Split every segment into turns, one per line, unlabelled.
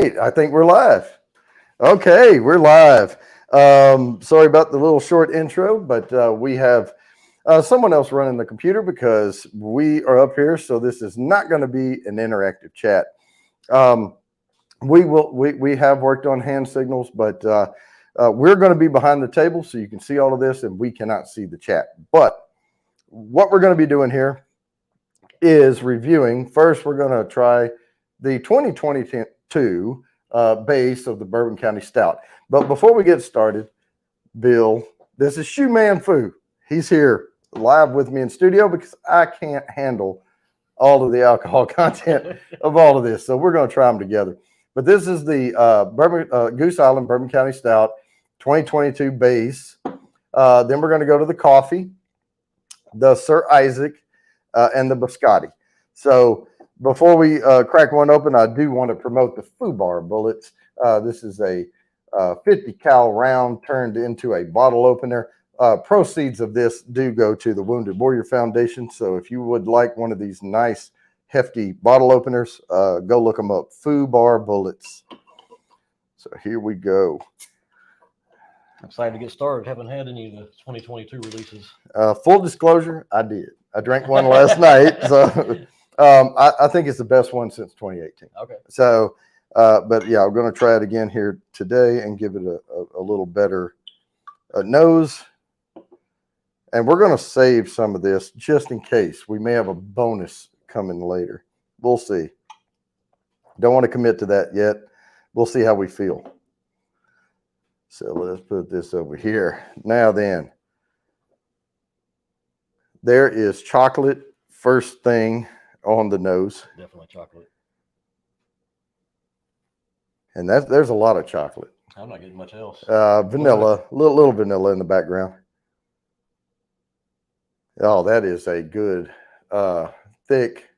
right, I think we're live. Okay, we're live. Sorry about the little short intro, but we have someone else running the computer because we are up here, so this is not going to be an interactive chat. Um, we have worked on hand signals, but we're going to be behind the table so you can see all of this, and we cannot see the chat. But what we're going to be doing here is reviewing. First, we're going to try the 2022 base of the Bourbon County Stout. But before we get started, Bill, this is Shoeman Fu. He's here live with me in studio because I can't handle all of the alcohol content of all of this. So we're going to try them together. But this is the Goose Island Bourbon County Stout 2022 base. Then we're going to go to the coffee, the Sir Isaac, and the biscotti. So before we crack one open, I do want to promote the Foo Bar bullets. This is a 50 cal round turned into a bottle opener. Proceeds of this do go to the Wounded Warrior Foundation. So if you would like one of these nice, hefty bottle openers, go look them up. Foo Bar bullets. So here we go.
I'm excited to get started. Haven't had any of the 2022 releases.
Full disclosure, I did. I drank one last night. So I think it's the best one since 2018.
Okay.
So, but yeah, I'm going to try it again here today and give it a little better nose. And we're going to save some of this just in case. We may have a bonus coming later. We'll see. Don't want to commit to that yet. We'll see how we feel. So let's put this over here. Now then, there is chocolate first thing on the nose.
Definitely chocolate.
And there's a lot of chocolate.
I'm not getting much else.
Vanilla, little vanilla in the background. Oh, that is a good thick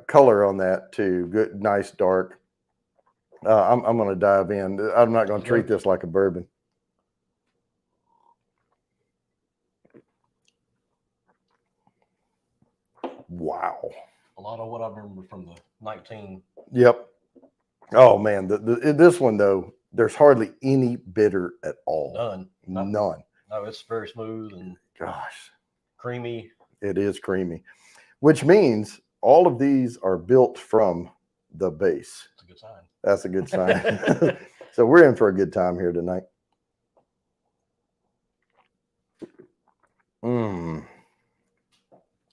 color on that too. Good, nice dark. I'm going to dive in. I'm not going to treat this like a bourbon. Wow.
A lot of what I remember from the 19.
Yep. Oh man, this one though, there's hardly any bitter at all.
None.
None.
No, it's very smooth and
gosh,
creamy.
It is creamy, which means all of these are built from the base.
That's a good sign.
That's a good sign. So we're in for a good time here tonight.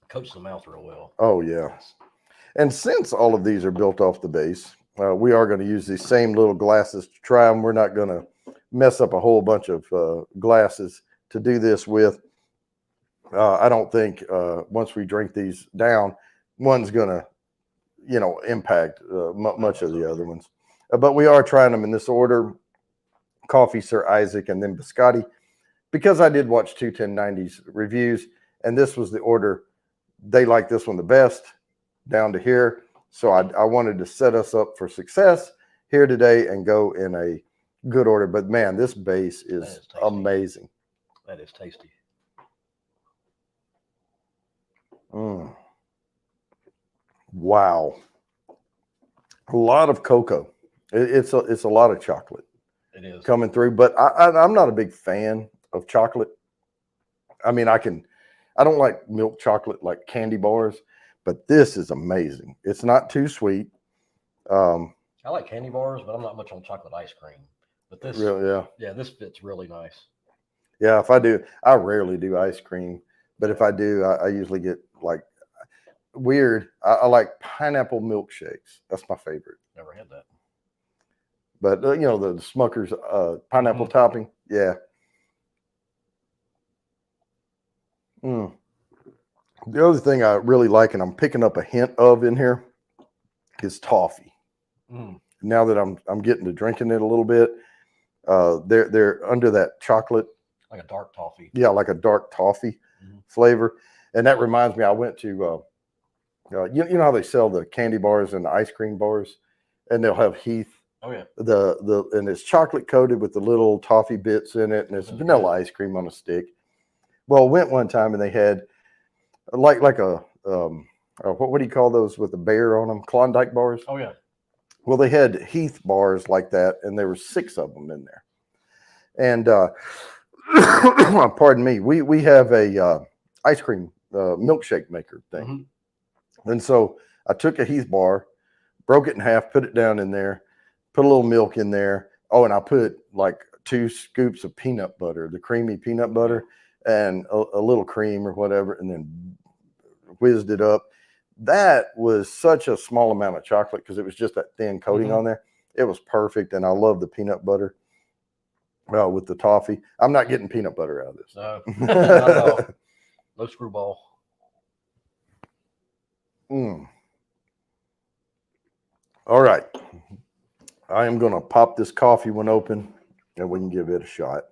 Coats the mouth real well.
Oh yeah. And since all of these are built off the base, we are going to use these same little glasses to try them. We're not going to mess up a whole bunch of glasses to do this with. I don't think once we drink these down, one's going to, impact much of the other ones. But we are trying them in this order: coffee, Sir Isaac, and then biscotti. Because I did watch 21090's reviews, and this was the order. They like this one the best, down to here. So I wanted to set us up for success here today and go in a good order. But man, this base is amazing.
That is tasty.
Wow. A lot of cocoa. It's a lot of chocolate.
It is
coming through, but I'm not a big fan of chocolate. I mean, I don't like milk chocolate like candy bars, but this is amazing. It's not too sweet.
I like candy bars, but I'm not much on chocolate ice cream. But this,
really,
this fits really nice.
Yeah, if I do, I rarely do ice cream, but if I do, I usually get like weird. I like pineapple milkshakes. That's my favorite.
Never had that.
But the Smucker's pineapple topping, yeah. The other thing I really like, and I'm picking up a hint of in here, is toffee. Now that I'm getting to drinking it a little bit, they're under that chocolate,
like a dark toffee.
Yeah, like a dark toffee flavor. And that reminds me, I went to you know how they sell the candy bars and the ice cream bars, and they'll have Heath.
Oh yeah.
And it's chocolate coated with the little toffee bits in it, and it's vanilla ice cream on a stick. Well, I went one time and they had like a what do you call those with the bear on them? Klondike bars.
Oh yeah.
Well, they had Heath bars like that, and there were 6 of them in there. And pardon me, we have a ice cream milkshake maker thing. Mm-hmm. And so I took a Heath bar, broke it in half, put it down in there, put a little milk in there. Oh, and I put like 2 scoops of peanut butter, the creamy peanut butter, and a little cream or whatever, and then whizzed it up. That was such a small amount of chocolate because it was just that thin coating on there. It was perfect, and I love the peanut butter with the toffee. I'm not getting peanut butter out of this.
No, not at all. No screwball.
All right. I am going to pop this coffee one open, and we can give it a shot.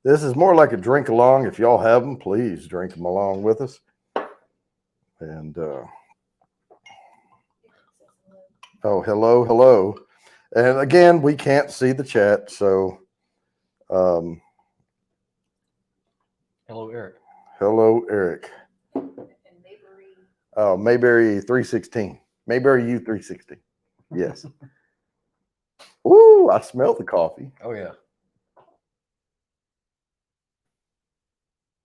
This is more like a drink along. If y'all have them, please drink them along with us. And oh, hello. And again, we can't see the chat, so
hello, Eric.
Hello, Eric.
And Mayberry.
Oh, Mayberry 316. Mayberry U360. Yes. Ooh, I smell the coffee.
Oh yeah.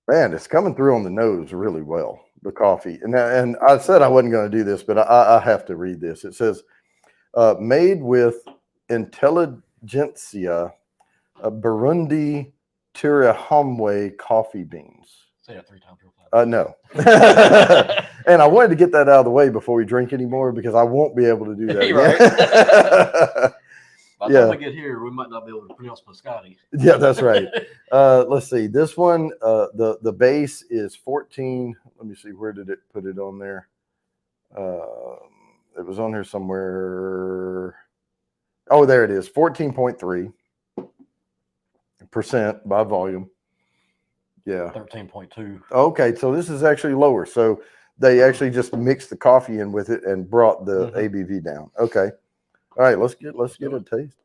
Man, it's coming through on the nose really well, the coffee. And I said I wasn't going to do this, but I have to read this. It says, made with intelligentsia, Burundi Tirahamwe coffee beans.
Say that 3 times real fast.
No. And I wanted to get that out of the way before we drink anymore because I won't be able to do that.
Right. By the time we get here, we might not be able to pronounce Biscotti.
Yeah, that's right. Let's see. This one, the base is 14. Let me see. Where did it put it on there? It was on here somewhere. Oh, there it is. 14.3% by volume. Yeah.
13.2.
Okay, so this is actually lower. So they actually just mixed the coffee in with it and brought the ABV down. Okay. All right, let's get a taste.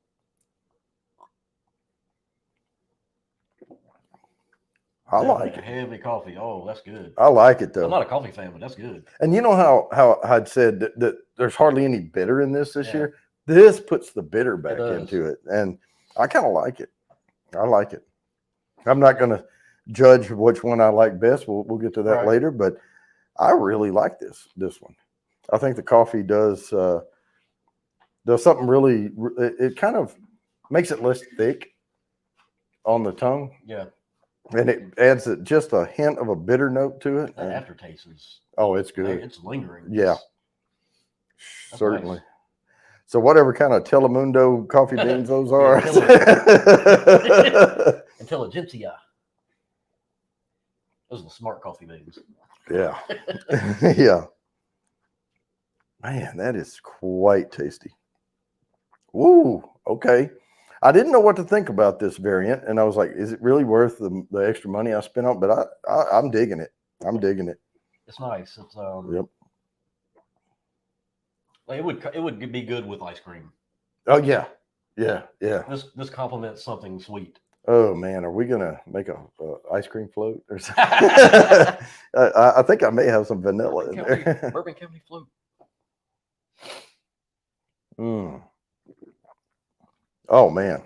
I like it.
Heavy coffee. Oh, that's good.
I like it though.
I'm not a coffee fan, but that's good.
And you know how I'd said that there's hardly any bitter in this year. This puts the bitter back into it, and I kind of like it. I like it. I'm not going to judge which one I like best. We'll get to that later, but I really like this one. I think the coffee does something really. It kind of makes it less thick on the tongue.
Yeah.
And it adds just a hint of a bitter note to it.
That aftertaste is.
Oh, it's good.
It's lingering.
Yeah.
That's
certainly.
Nice.
So whatever kind of Telemundo coffee beans those are.
Intelligentsia. Those are the smart coffee beans.
Yeah. Yeah. Man, that is quite tasty. Woo. Okay. I didn't know what to think about this variant, and I was like, "Is it really worth the extra money I spent on?" But I'm digging it. I'm digging it.
It's nice. It's
Yep.
Like it would be good with ice cream.
Oh yeah.
This complements something sweet.
Oh man, are we gonna make a ice cream float or something? I think I may have some vanilla in there.
Bourbon County float.
Oh man,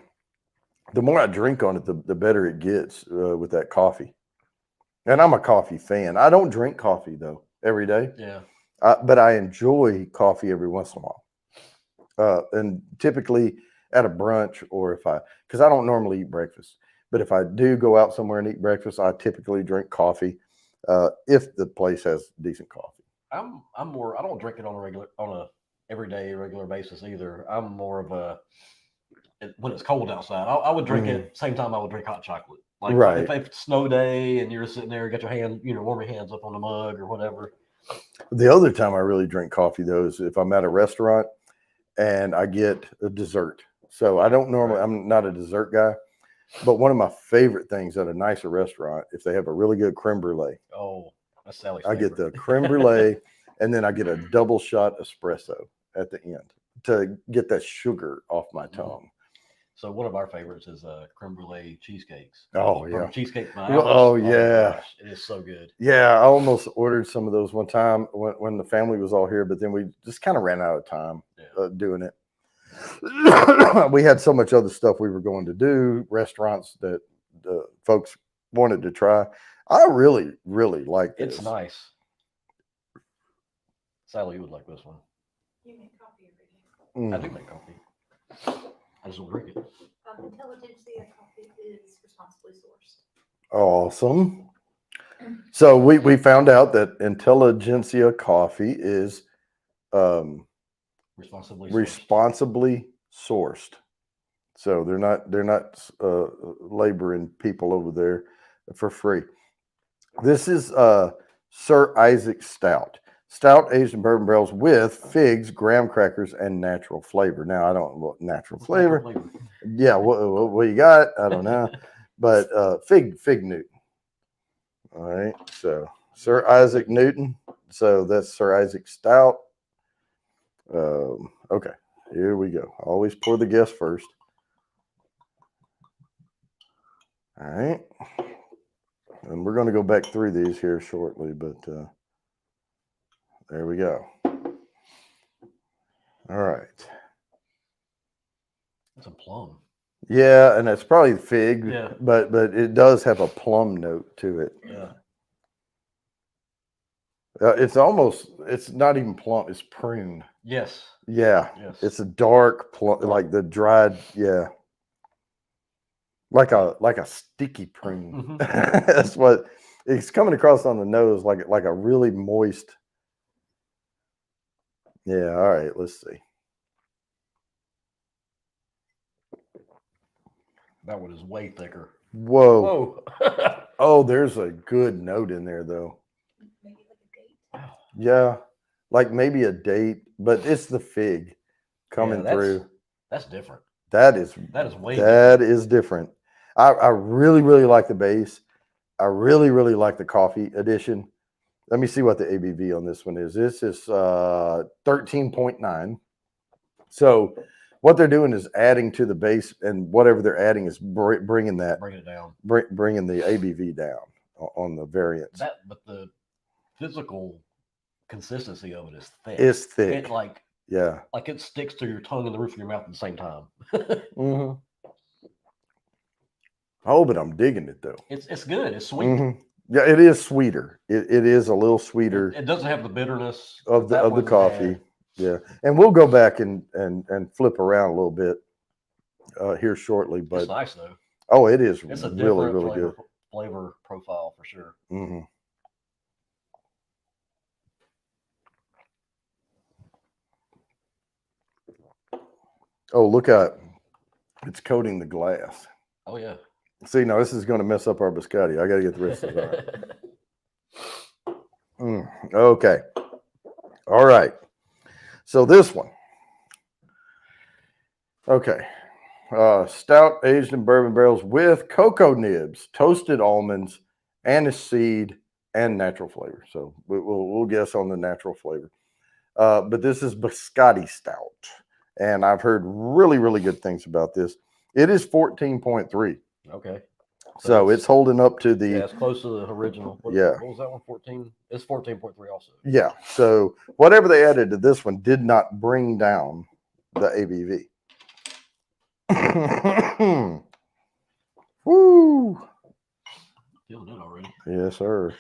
the more I drink on it, the better it gets with that coffee. And I'm a coffee fan. I don't drink coffee though every day.
Yeah.
But I enjoy coffee every once in a while. And typically at a brunch, or because I don't normally eat breakfast, but if I do go out somewhere and eat breakfast, I typically drink coffee if the place has decent coffee.
I'm more. I don't drink it on a everyday regular basis either. I'm more of when it's cold outside. I would drink it same time I would drink hot chocolate. Like if it's snow day and you're sitting there, got your hand, warm your hands up on the mug or whatever.
The other time I really drink coffee though is if I'm at a restaurant and I get a dessert. So I don't normally, I'm not a dessert guy, but one of my favorite things at a nicer restaurant, if they have a really good creme brulee.
Oh, that's Sally's
I
favorite.
get the creme brulee and then I get a double shot espresso at the end to get that sugar off my tongue.
So one of our favorites is creme brulee cheesecakes.
Oh yeah,
cheesecake.
Oh yeah,
gosh, it is so good.
Yeah, I almost ordered some of those one time when the family was all here, but then we just kind of ran out of time doing it. we had so much other stuff we were going to do, restaurants that the folks wanted to try. I really, really like this.
It's nice. Sally, you would like this one.
You make coffee every day.
I do make coffee. I just don't drink it.
Intelligentsia coffee is responsibly sourced.
Awesome. So we found out that Intelligentsia coffee is responsibly sourced. So they're not laboring people over there for free. This is Sir Isaac Stout. Stout aged in bourbon barrels with figs, graham crackers, and natural flavor. Now I don't know what natural flavor. Yeah, what you got? I don't know, but fig Newton. All right, so Sir Isaac Newton. So that's Sir Isaac Stout. Okay, here we go. Always pour the guest first. All right, and we're going to go back through these here shortly, but there we go. All right.
It's a plum.
Yeah, and it's probably fig.
Yeah.
But it does have a plum note to it.
Yeah.
It's not even plum. It's prune.
Yes.
Yeah.
Yes.
It's a dark plum, like the dried. Yeah. Like a sticky prune.
Mhm.
That's what it's coming across on the nose, like a really moist. Yeah. All right. Let's see.
That one is way thicker.
Whoa.
Whoa.
Oh, there's a good note in there though.
Maybe like a date.
Yeah, like maybe a date, but it's the fig coming through.
That's different.
That is
way
that is different. I really, really like the base. I really, really like the coffee edition. Let me see what the ABV on this one is. This is 13.9. So what they're doing is adding to the base, and whatever they're adding is bringing
it down,
bringing the ABV down on the variants.
But the physical consistency of it is thick.
It's thick.
It like it sticks to your tongue and the roof of your mouth at the same time.
Mm-hmm. Oh, but I'm digging it though.
It's good. It's sweet.
Mm-hmm. Yeah, it is sweeter. It is a little sweeter.
It doesn't have the bitterness
of the coffee. Yeah, and we'll go back and flip around a little bit here shortly. But
it's nice though.
Oh, it is.
It's a
really good
flavor profile for sure.
Mm-hmm. Oh, look at it's coating the glass.
Oh yeah.
See, now this is going to mess up our biscotti. I got to get the rest of that. Okay. All right. So this one. Okay. Stout aged in bourbon barrels with cocoa nibs, toasted almonds, aniseed, and natural flavor. So we'll guess on the natural flavor. But this is biscotti stout. And I've heard really, really good things about this. It is 14.3.
Okay.
So it's holding up to the...
Yeah, it's close to the original. What was that one? 14? It's 14.3 also.
Yeah. So whatever they added to this one did not bring down the ABV. Woo!
Feeling it already.
Yes, sir.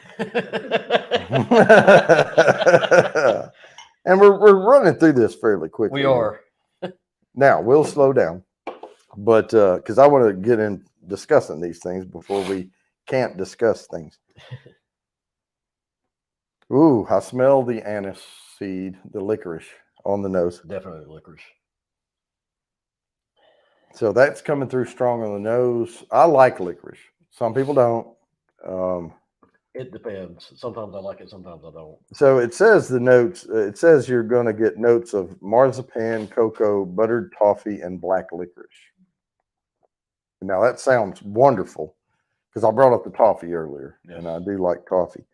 And we're running through this fairly quickly.
We are.
Now, we'll slow down. But because I want to get in discussing these things before we can't discuss things. Ooh, I smell the anise seed, the licorice on the nose.
Definitely licorice.
So that's coming through strong on the nose. I like licorice. Some people don't.
It depends. Sometimes I like it, sometimes I don't.
So it says the notes, it says you're going to get notes of marzipan, cocoa, buttered toffee, and black licorice. Now that sounds wonderful because I brought up the toffee earlier,
yes.
And I do like toffee.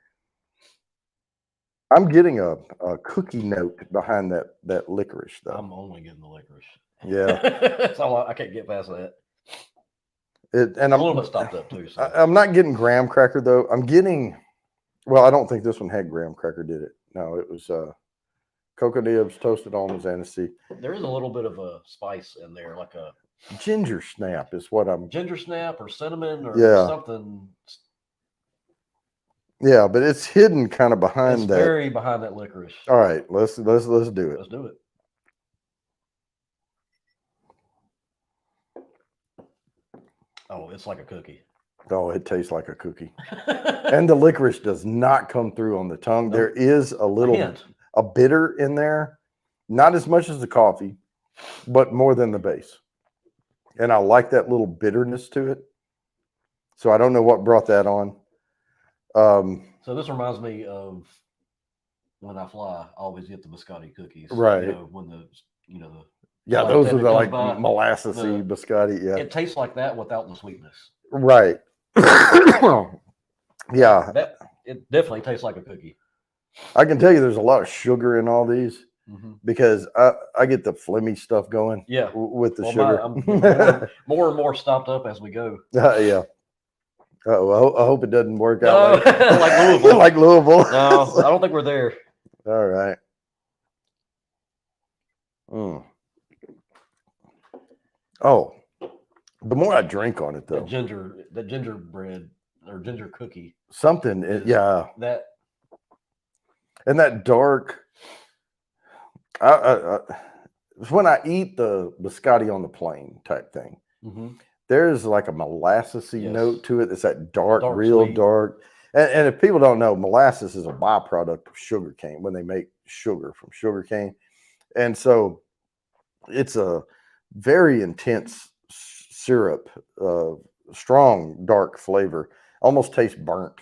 I'm getting a cookie note behind that licorice, though.
I'm only getting the licorice.
Yeah.
So I can't get past that.
And
I'm a little bit stopped up too. So.
I'm not getting graham cracker though. I'm getting, well, I don't think this one had graham cracker, did it? No, it was cocoa nibs, toasted almonds, aniseed.
There is a little bit of a spice in there, like a
Ginger snap is what I'm.
ginger snap or cinnamon or
Yeah.
something.
Yeah, but it's hidden kind of behind
It's
that.
very behind that licorice.
All right, let's do it.
Let's do it. Oh, it's like a cookie.
Oh, it tastes like a cookie. And the licorice does not come through on the tongue.
Nope.
There is a bitter in there, not as much as the coffee, but more than the base. And I like that little bitterness to it. So I don't know what brought that on.
So this reminds me of when I fly, I always get the biscotti cookies.
Right.
You know, when the
yeah,
like
those
that
are
it
the
comes
like
by,
molassesy biscotti. Yeah.
it tastes like that without the sweetness.
Right. Yeah.
It definitely tastes like a cookie.
I can tell you there's a lot of sugar in all these
Mm-hmm.
because I get the phlegmy stuff going.
Yeah.
With the
Well,
sugar.
I'm more and more stopped up as we go.
Yeah. Oh, I hope it doesn't work out
like Louisville.
like Louisville.
No, I don't think we're there.
All right. Mm. Oh, the more I drink on it, though,
That gingerbread or ginger cookie.
something, yeah,
That
and that dark. When I eat the biscotti on the plane type thing, there's like a molassesy note to it. It's that dark real
sweet.
dark. And if people don't know, molasses is a byproduct of sugar cane when they make sugar from sugar cane. And so it's a very intense syrup, strong, dark flavor, almost tastes burnt.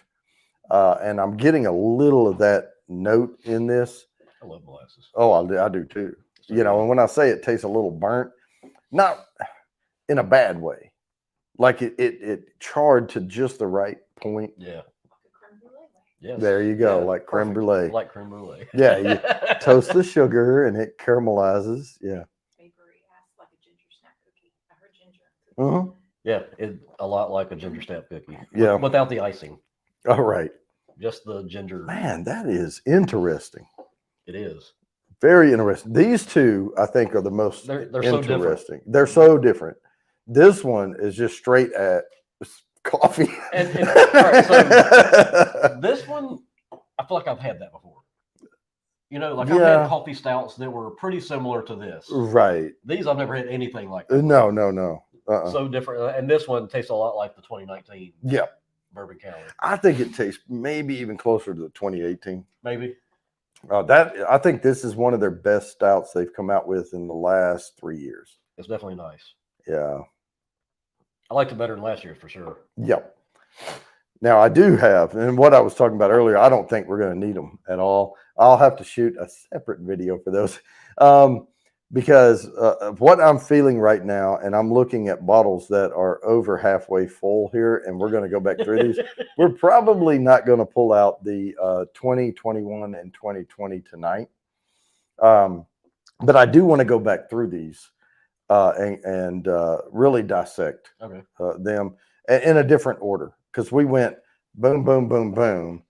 And I'm getting a little of that note in this.
I love molasses.
Oh, I do too.
So
you know, and when I say it tastes a little burnt, not in a bad way. Like it charred to just the right point.
Yeah.
Yes. There you go, like creme brulee.
Like creme brulee.
Yeah, you toast the sugar and it caramelizes. Yeah.
Bakery asked like a ginger snap cookie. I heard ginger.
Yeah, it's a lot like a ginger snap cookie.
Yeah.
Without the icing.
All right.
Just the ginger.
Man, that is interesting.
It is.
Very interesting. These two, I think, are the most
they're
interesting.
So different.
They're so different. This one is just straight at coffee.
All right, so this one, I feel like I've had that before. You know, like I've had coffee stouts that were pretty similar to this.
Right.
These I've never had anything like that.
No.
So different. And this one tastes a lot like the 2019.
Yeah.
Bourbon County.
I think it tastes maybe even closer to the 2018.
Maybe.
I think this is one of their best stouts they've come out with in the last 3 years.
It's definitely nice.
Yeah.
I liked it better than last year for sure.
Yep. Now I do have, and what I was talking about earlier, I don't think we're going to need them at all. I'll have to shoot a separate video for those because of what I'm feeling right now, and I'm looking at bottles that are over halfway full here, and we're going to go back through these. We're probably not going to pull out the 2021 and 2020 tonight, but I do want to go back through these and really dissect them in a different order, because we went boom, boom, boom, boom.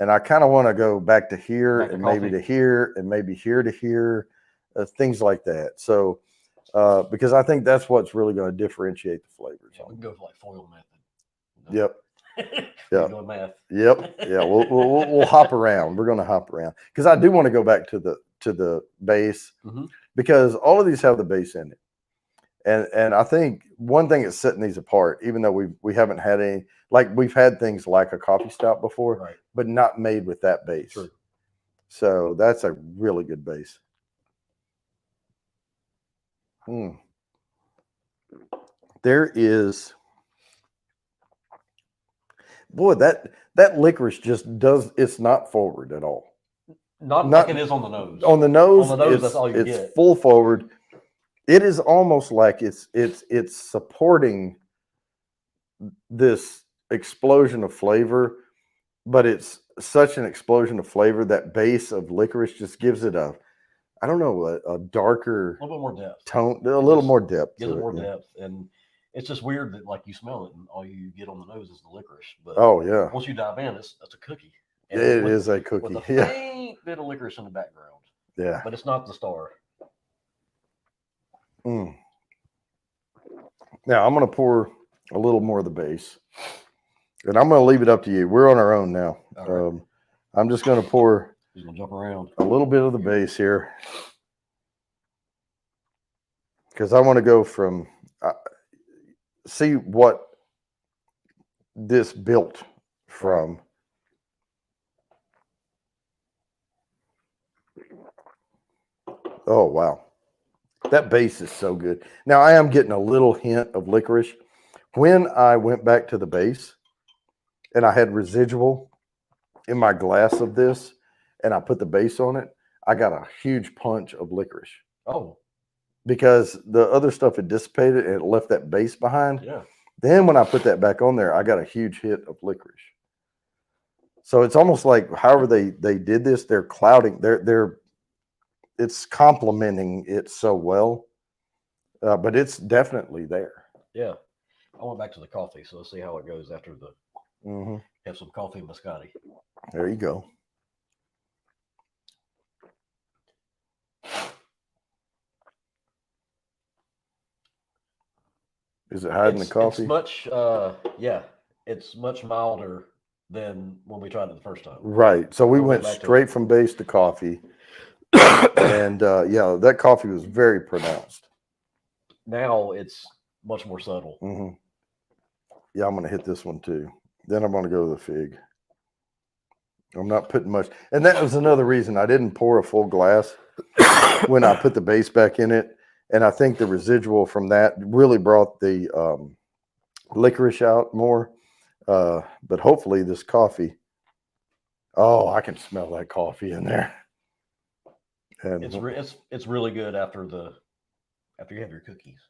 And I kind of want to go back to here and maybe to here and maybe here to here, things like that. So, because I think that's what's really going to differentiate the flavors.
Yeah, we can go for like foil method.
Yep.
Yeah. Math.
Yep. Yeah. We'll hop around. We're going to hop around because I do want to go back to the base because all of these have the base in it. And I think one thing that's setting these apart, even though we haven't had any, like we've had things like a coffee stout before, but not made with that base.
True.
So that's a really good base. There is, boy, that licorice just does, it's not forward at all.
Not like it is on the nose.
On the nose,
that's all you get.
It's full forward. It is almost like it's supporting this explosion of flavor, but it's such an explosion of flavor that base of licorice just gives it a darker,
a little bit more depth
tone, a little more depth.
Gives it more depth, and it's just weird that like you smell it and all you get on the nose is the licorice. But once you dive in, that's a cookie.
And it is a cookie.
With a faint bit of licorice in the background.
Yeah.
but it's not the star.
Mm. Now I'm going to pour a little more of the base, and I'm going to leave it up to you. We're on our own now.
All right.
I'm just going to pour
He's gonna jump around.
a little bit of the base here because I want to go from see what this built from. Oh wow, that base is so good. Now I am getting a little hint of licorice. When I went back to the base and I had residual in my glass of this and I put the base on it, I got a huge punch of licorice.
Oh,
Because the other stuff had dissipated and it left that base behind.
yeah.
Then when I put that back on there, I got a huge hit of licorice. So it's almost like however they did this, they're clouding, it's complementing it so well, but it's definitely there.
Yeah. I went back to the coffee, so let's see how it goes after the
Mm-hmm.
have some coffee and biscotti.
There you go. Is it hiding the coffee?
It's much, yeah, it's much milder than when we tried it the first time.
Right. So we
We'll
went
go back to
straight from base to coffee. And yeah, that coffee was very pronounced.
Now it's much more subtle.
Mm-hmm. Yeah, I'm going to hit this one too. Then I'm going to go to the fig. I'm not putting much. And that was another reason I didn't pour a full glass when I put the base back in it. And I think the residual from that really brought the licorice out more. But hopefully this coffee, oh, I can smell that coffee in there. And
It's really good after you have your cookies.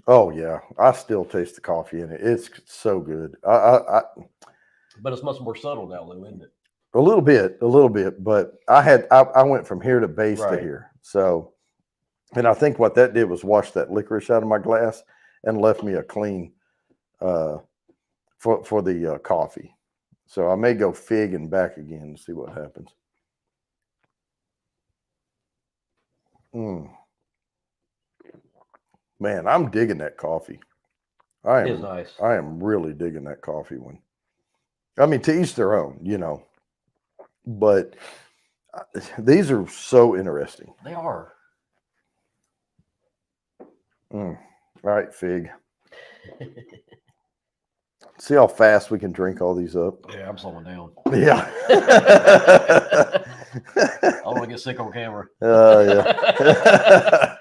Oh yeah, I still taste the coffee in it. It's so good.
But it's much more subtle now, Lou, isn't it?
A little bit. But I went from here to base to
Right.
here. So, and I think what that did was wash that licorice out of my glass and left me a clean for the coffee. So I may go fig and back again and see what happens. Man, I'm digging that coffee.
It is nice.
I am really digging that coffee one. I mean, to each their own, you know. But these are so interesting.
They are.
All right, fig. See how fast we can drink all these up.
Yeah, I'm slowing down.
Yeah.
I don't want to get sick on camera.
Yeah.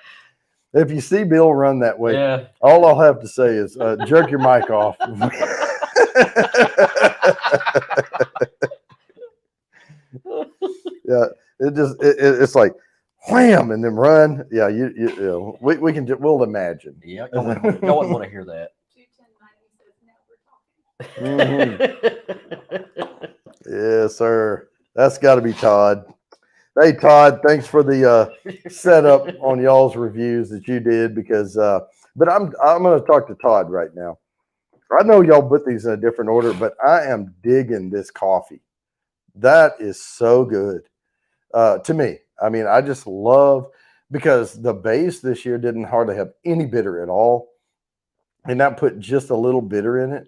If you see Bill run that way,
Yeah.
all I'll have to say is jerk your mic off. Yeah, it's like wham and then run. Yeah, you know, we'll imagine.
Yeah, y'all wouldn't want to hear that.
21090 says now we're talking.
Yes, sir. That's got to be Todd. Hey, Todd, thanks for the setup on y'all's reviews that you did because, but I'm going to talk to Todd right now. I know y'all put these in a different order, but I am digging this coffee. That is so good to me. I mean, I just love because the base this year didn't hardly have any bitter at all, and that put just a little bitter in it,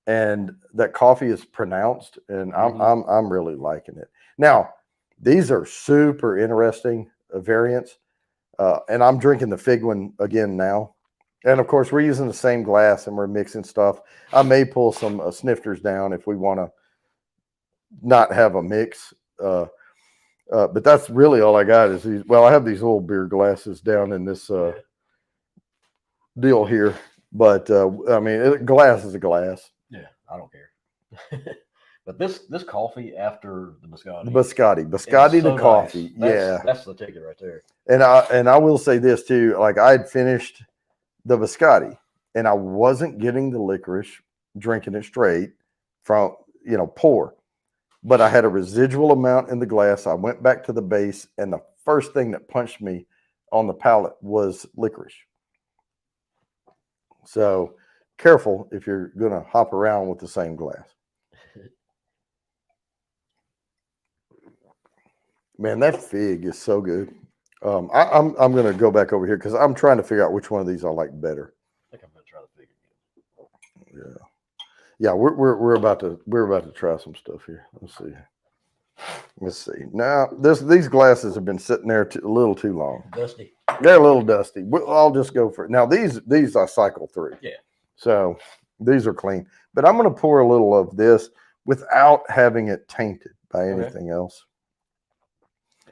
and that coffee is pronounced, and I'm really liking it. Now, these are super interesting variants, and I'm drinking the fig one again now. And of course, we're using the same glass and we're mixing stuff. I may pull some snifters down if we want to not have a mix. But that's really all I got is these. Well, I have these little beer glasses down in this deal here. But I mean, glass is a glass.
Yeah, I don't care. But this coffee after the biscotti.
Biscotti
so
to coffee.
Nice. That's the ticket right there.
And I will say this too. Like I had finished the biscotti and I wasn't getting the licorice, drinking it straight from, pour. But I had a residual amount in the glass. I went back to the base and the first thing that punched me on the palate was licorice. So careful if you're going to hop around with the same glass. Man, that fig is so good. I'm going to go back over here because I'm trying to figure out which one of these I like better.
I think I'm gonna try the fig again.
Yeah, yeah. We're about to try some stuff here. Let's see. Let's see. Now these glasses have been sitting there a little too long.
Dusty.
They're a little dusty. I'll just go for it. Now these I cycle through.
Yeah.
So these are clean. But I'm going to pour a little of this without having it tainted by anything else.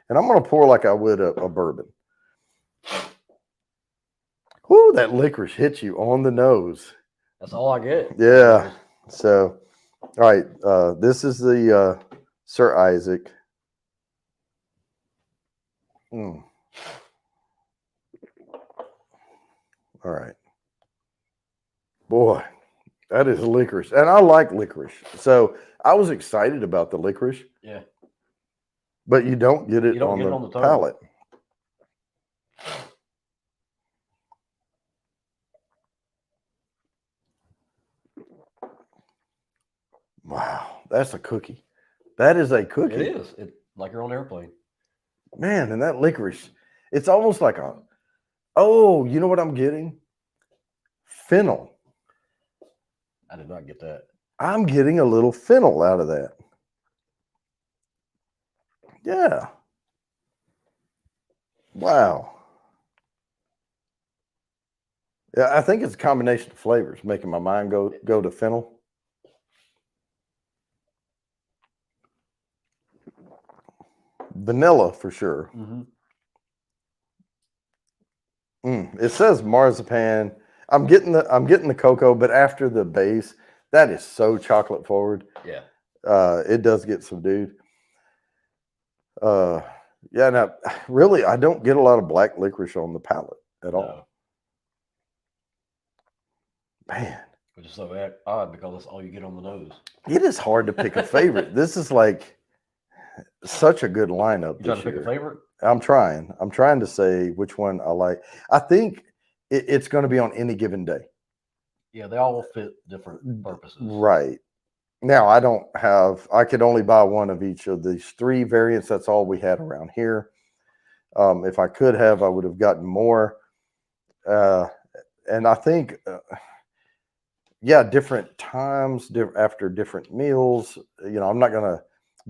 And I'm going to pour like I would a bourbon. Whoo, that licorice hits you on the nose.
That's all I get.
Yeah. So, all right. This is the Sir Isaac. Mm. All right. Boy, that is licorice. And I like licorice. So I was excited about the licorice.
Yeah.
But you don't get it, on, the palate. Wow, that's a cookie. That is a cookie.
It is. It's like you're on an airplane.
Man, and that licorice, it's almost like you know what I'm getting? Fennel.
I did not get that.
I'm getting a little fennel out of that. Yeah. Wow. Yeah, I think it's a combination of flavors making my mind go to fennel. Vanilla for sure. It says marzipan. I'm getting the cocoa, but after the base, that is so chocolate forward.
Yeah.
It does get subdued. Yeah. Now, really, I don't get a lot of black licorice on the palate at all. Man,
which is so odd because that's all you get on the nose.
It is hard to pick a favorite. This is like such a good lineup.
You trying to pick a favorite?
I'm trying to say which one I like. I think it's going to be on any given day.
Yeah, they all fit different purposes.
Right. Now, I could only buy one of each of these three variants. That's all we had around here. If I could have, I would have gotten more. And I think, different times after different meals. I'm not going to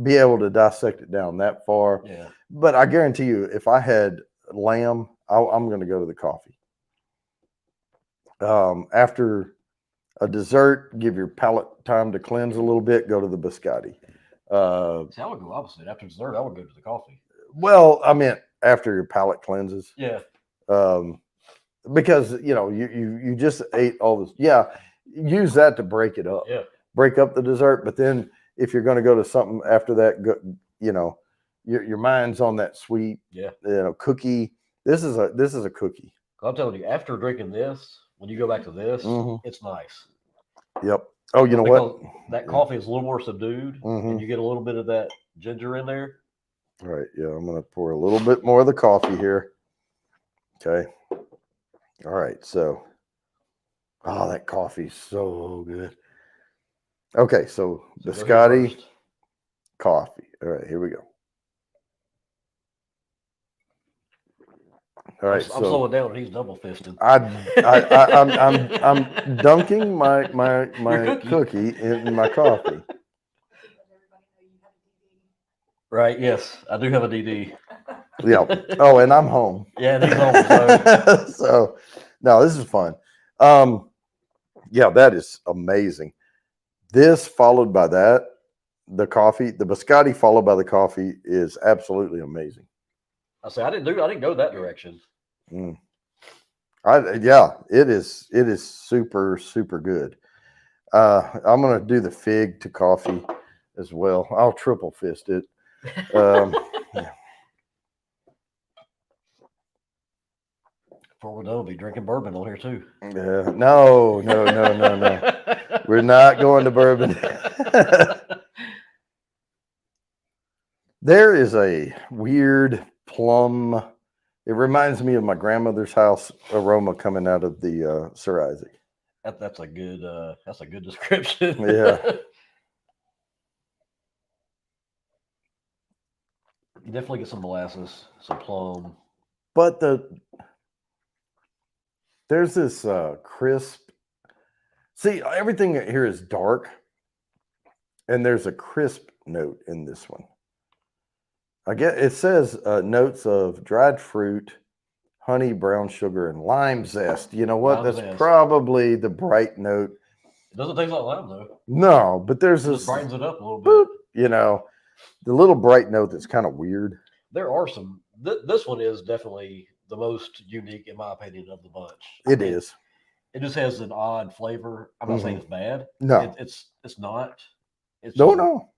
be able to dissect it down that far.
Yeah.
But I guarantee you, if I had lamb, I'm going to go to the coffee. After a dessert, give your palate time to cleanse a little bit, go to the biscotti.
See, I would go opposite. After dessert, I would go to the coffee.
Well, I meant after your palate cleanses.
Yeah.
Because, you just ate all this. Yeah. Use that to break it up.
Yeah.
Break up the dessert. But then if you're going to go to something after that, your mind's on that sweet, cookie. This is a cookie.
I'm telling you, after drinking this, when you go back to this, it's nice.
Yep. Oh, you know what?
That coffee is a little more subdued, and you get a little bit of that ginger in there.
All right. Yeah, I'm going to pour a little bit more of the coffee here. Okay. All right. So, that coffee's so good. Okay. So biscotti, coffee. All right. Here we go. All right,
I'm slowing down, and he's double fisting.
I'm dunking my cookie in my coffee.
Right? Yes, I do have a DD.
Yeah. Oh, and I'm home.
Yeah, he's home.
So, no, this is fun. Yeah, that is amazing. This followed by that, the coffee, the biscotti followed by the coffee is absolutely amazing.
I didn't go that direction.
It is super, super good. I'm going to do the fig to coffee as well. I'll triple fist it. Yeah.
Before we're done, we'll be drinking bourbon on here too.
Yeah. No. We're not going to bourbon. There is a weird plum. It reminds me of my grandmother's house aroma coming out of the Sir Isaac.
That's a good description.
Yeah.
You definitely get some molasses, some plum.
But there's this crisp. See, everything here is dark, and there's a crisp note in this one. I get it says notes of dried fruit, honey, brown sugar, and lime zest. You know what?
Lime
That's
zest.
probably the bright note.
It doesn't taste like lime though.
No, but there's
It
this,
just brightens it up a little bit.
boop, you know, the little bright note that's kind of weird.
There are some. This one is definitely the most unique, in my opinion, of the bunch.
It is.
It just has an odd flavor. I'm not saying it's bad.
No.
It's not. It's
No,
just
no.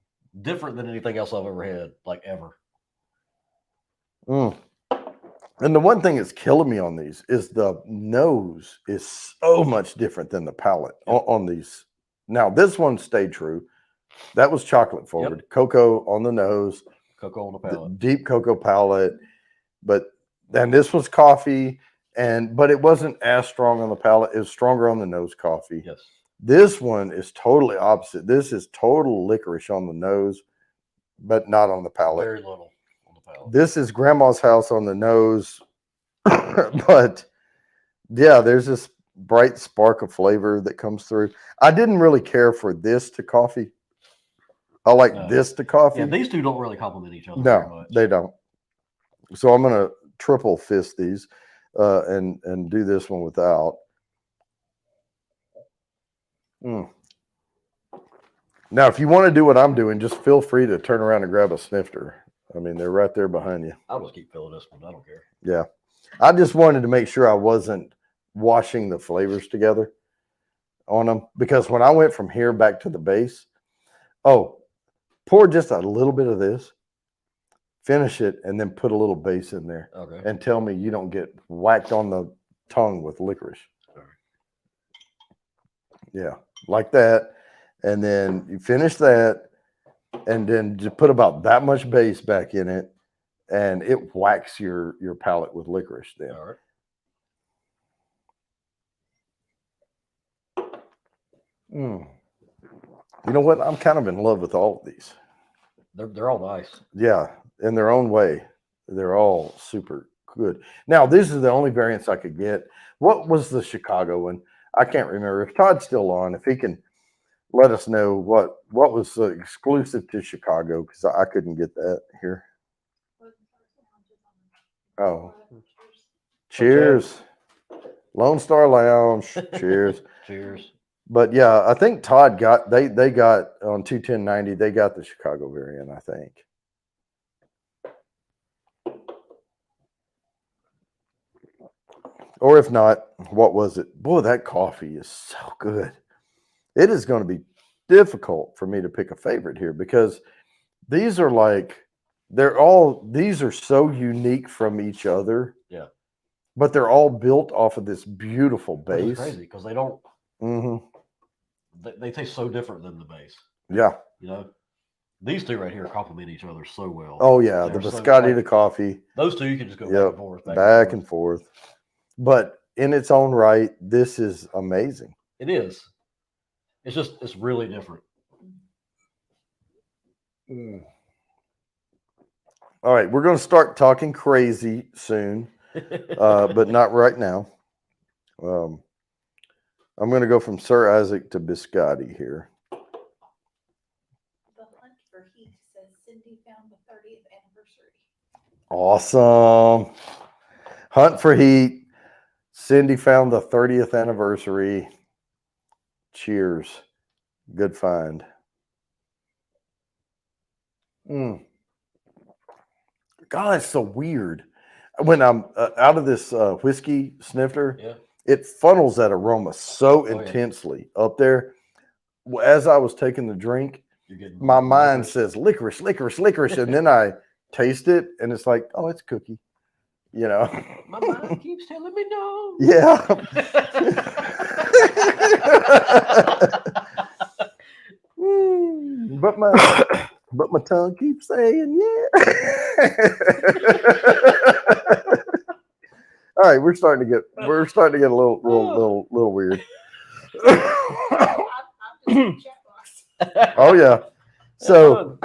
different than anything else I've ever had, like ever.
Mm. And the one thing that's killing me on these is the nose is so much different than the palate on these. Now, this one stayed true. That was chocolate forward. Cocoa on the nose.
Cocoa on the palate.
Deep cocoa palate. But then this was coffee, but it wasn't as strong on the palate. It was stronger on the nose coffee.
Yes.
This one is totally opposite. This is total licorice on the nose, but not on the palate.
Very little on the palate.
This is grandma's house on the nose. But yeah, there's this bright spark of flavor that comes through. I didn't really care for this to coffee. I like this to coffee.
Yeah, these two don't really complement each other very
No,
much.
they don't. So I'm gonna triple fist these and do this one without. Mm. Now, if you want to do what I'm doing, just feel free to turn around and grab a snifter. I mean, they're right there behind you.
I'll just keep filling this one. I don't care.
Yeah. I just wanted to make sure I wasn't washing the flavors together on them, because when I went from here back to the base, pour just a little bit of this, finish it, and then put a little base in there.
Okay.
And tell me you don't get whacked on the tongue with licorice.
Sorry.
Yeah, like that. And then you finish that, and then just put about that much base back in it, and it whacks your palate with licorice then.
All right.
You know what? I'm kind of in love with all of these.
They're all nice.
Yeah, in their own way. They're all super good. Now, this is the only variants I could get. What was the Chicago one? I can't remember. If Todd's still on, if he can let us know what was exclusive to Chicago, because I couldn't get that here. Oh, cheers. Lone Star Lounge. Cheers.
Cheers.
But yeah, I think Todd got they got on 21090, they got the Chicago variant, I think. Or if not, what was it? Boy, that coffee is so good. It is going to be difficult for me to pick a favorite here, because these are like, these are so unique from each other.
Yeah.
But they're all built off of this beautiful base.
It's crazy because they don't.
Mm-hmm.
They taste so different than the base.
Yeah.
You know, these two right here complement each other so well.
Oh yeah, the biscotti, the coffee.
Those two you can just go
back and forth. Back and forth. But in its own right, this is amazing.
It is. It's really different.
All right, we're going to start talking crazy soon, but not right now. I'm going to go from Sir Isaac to biscotti here.
The Hunt for Heat says Cindy found the 30th anniversary.
Awesome. Hunt for Heat. Cindy found the 30th anniversary. Cheers. Good find. God, it's so weird. When I'm out of this whiskey snifter,
Yeah.
It funnels that aroma so intensely up there. As I was taking the drink, my mind says licorice, licorice, licorice. And then I taste it, and it's like, oh, it's cookie. You know?
My mind keeps telling me no.
Yeah. But my tongue keeps saying yeah. All right, we're starting to get a little weird. Oh yeah. So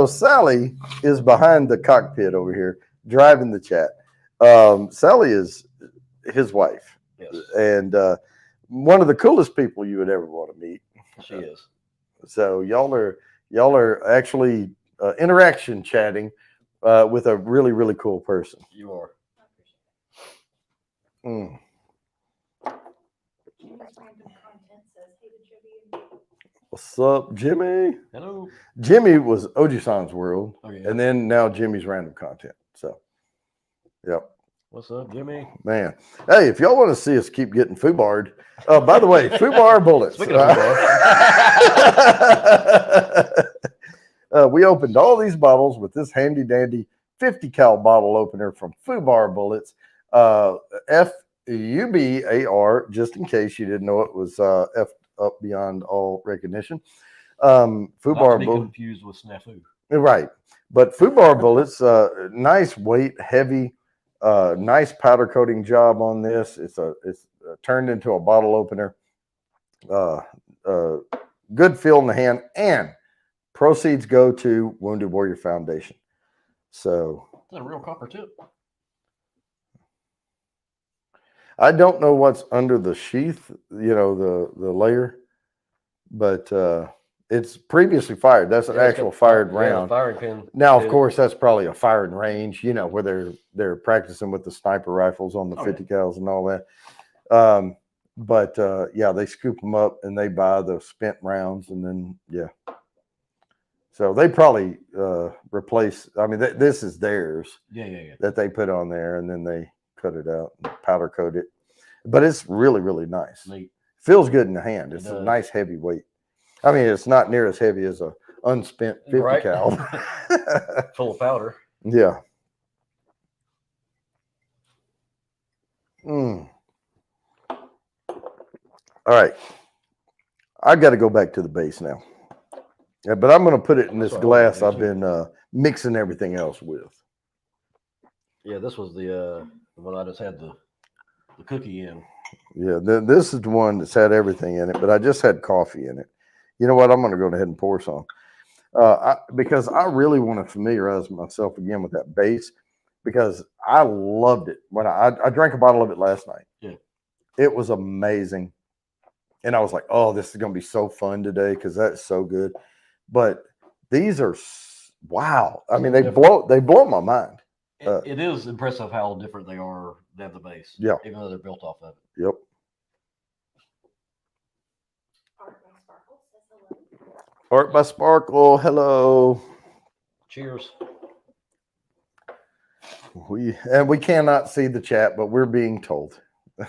Sally is behind the cockpit over here, driving the chat. Sally is his wife,
Yes,
and one of the coolest people you would ever want to meet.
she is.
So y'all are actually interaction chatting with a really, really cool person.
You are.
Mm.
Jimmy's random content says, hey to Jimmy.
What's up, Jimmy?
Hello.
Jimmy was Oji-san's world,
Oh, yeah.
and then now Jimmy's random content. So, yep.
What's up, Jimmy?
Man, hey, if y'all want to see us keep getting foobarred, by the way, foobar bullets.
Speaking of
We opened all these bottles with this handy dandy 50 cal bottle opener from Foobar Bullets, FUBAR, just in case you didn't know it was F up beyond all recognition.
Not to
Foobar
be
bullets,
confused with snafu.
right? But Foobar bullets, nice weight, heavy. Nice powder coating job on this. It's turned into a bottle opener. Good feel in the hand, and proceeds go to Wounded Warrior Foundation. So
It's a real copper tip.
I don't know what's under the sheath, the layer, but it's previously fired. That's an
Yeah, it's
actual
got
fired
yeah,
round.
firing pin.
Now, of
Yeah.
course, that's probably a firing range, where they're practicing with the sniper rifles on the
Oh,
50 cals and all that. But yeah, they scoop them up and they buy the spent rounds, and then so they probably replace. I mean, this is theirs
Yeah.
that they put on there, and then they cut it out and powder coat it. But it's really, really nice.
Neat.
Feels good in the hand. It's a
does.
nice heavy weight. I mean, it's not near as heavy as a unspent 50
Right.
cal.
Full of powder.
Yeah. Mm. All right. I got to go back to the base now. Yeah, but I'm going to put it in
That's
this
what I
glass
wanna
I've
do,
been mixing everything else with.
Yeah, this was the one I just had the cookie in.
Yeah, this is the one that's had everything in it, but I just had coffee in it. You know what? I'm going to go ahead and pour some. Because I really want to familiarize myself again with that base, because I loved it. When I drank a bottle of it last night.
Yeah.
It was amazing. And I was like, oh, this is going to be so fun today because that's so good. But these are, wow. I mean, they blow my mind.
It is impressive how different they are than the base.
Yeah.
Even though they're built off of it.
Yep.
Art by Sparkle says hello.
Art by Sparkle, hello.
Cheers.
We cannot see the chat, but we're being told.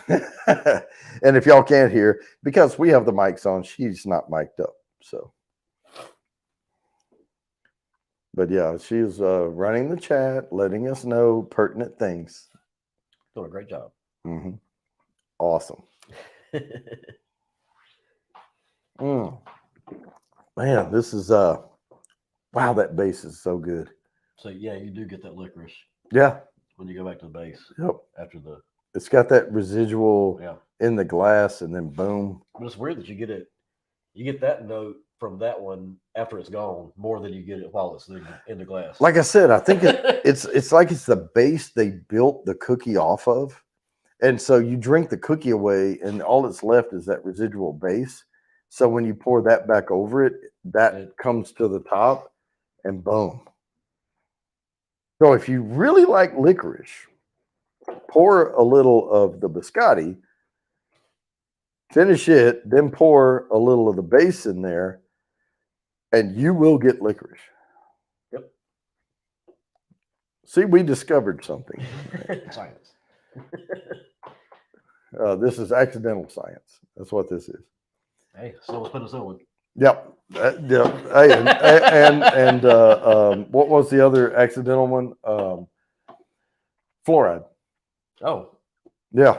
And if y'all can't hear, because we have the mics on, she's not mic'd up. So, but yeah, she's running the chat, letting us know pertinent things.
Doing a great job.
Mm-hmm. Awesome. Man, this is wow, that base is so good.
So yeah, you do get that licorice.
Yeah.
When you go back to the base.
Yep.
After the.
It's got that residual
Yeah.
in the glass, and then boom.
But it's weird that you get it. You get that note from that one after it's gone more than you get it while it's in the glass.
Like I said, I think it's like it's the base they built the cookie off of. And so you drink the cookie away, and all that's left is that residual base. So when you pour that back over it, that comes to the top, and boom. So if you really like licorice, pour a little of the biscotti, finish it, then pour a little of the base in there, and you will get licorice.
Yep.
See, we discovered something.
Science.
This is accidental science. That's what this is.
Hey, so was penicillin.
Yep. Yep. Hey, and what was the other accidental one? Fluoride.
Oh.
Yeah.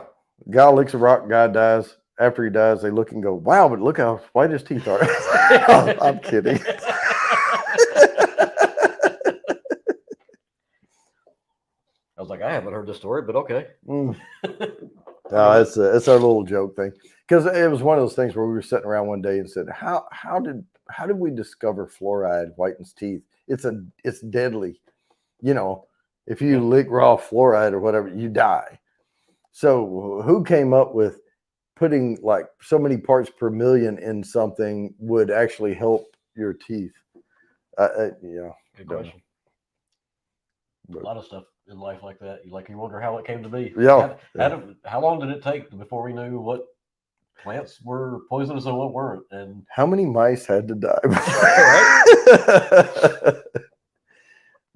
Guy licks a rock, guy dies. After he dies, they look and go, wow, but look how white his teeth are. I'm kidding.
I was like, I haven't heard this story, but okay.
No, it's our little joke thing. because it was one of those things where we were sitting around one day and said, how did we discover fluoride whitens teeth? It's deadly. You know, if you lick raw fluoride or whatever, you die. So who came up with putting like so many parts per million in something would actually help your teeth? Yeah.
Good question. A lot of stuff in life like that. You wonder how it came to be.
Yeah.
How long did it take before we knew what plants were poisonous and what weren't? And
how many mice had to die?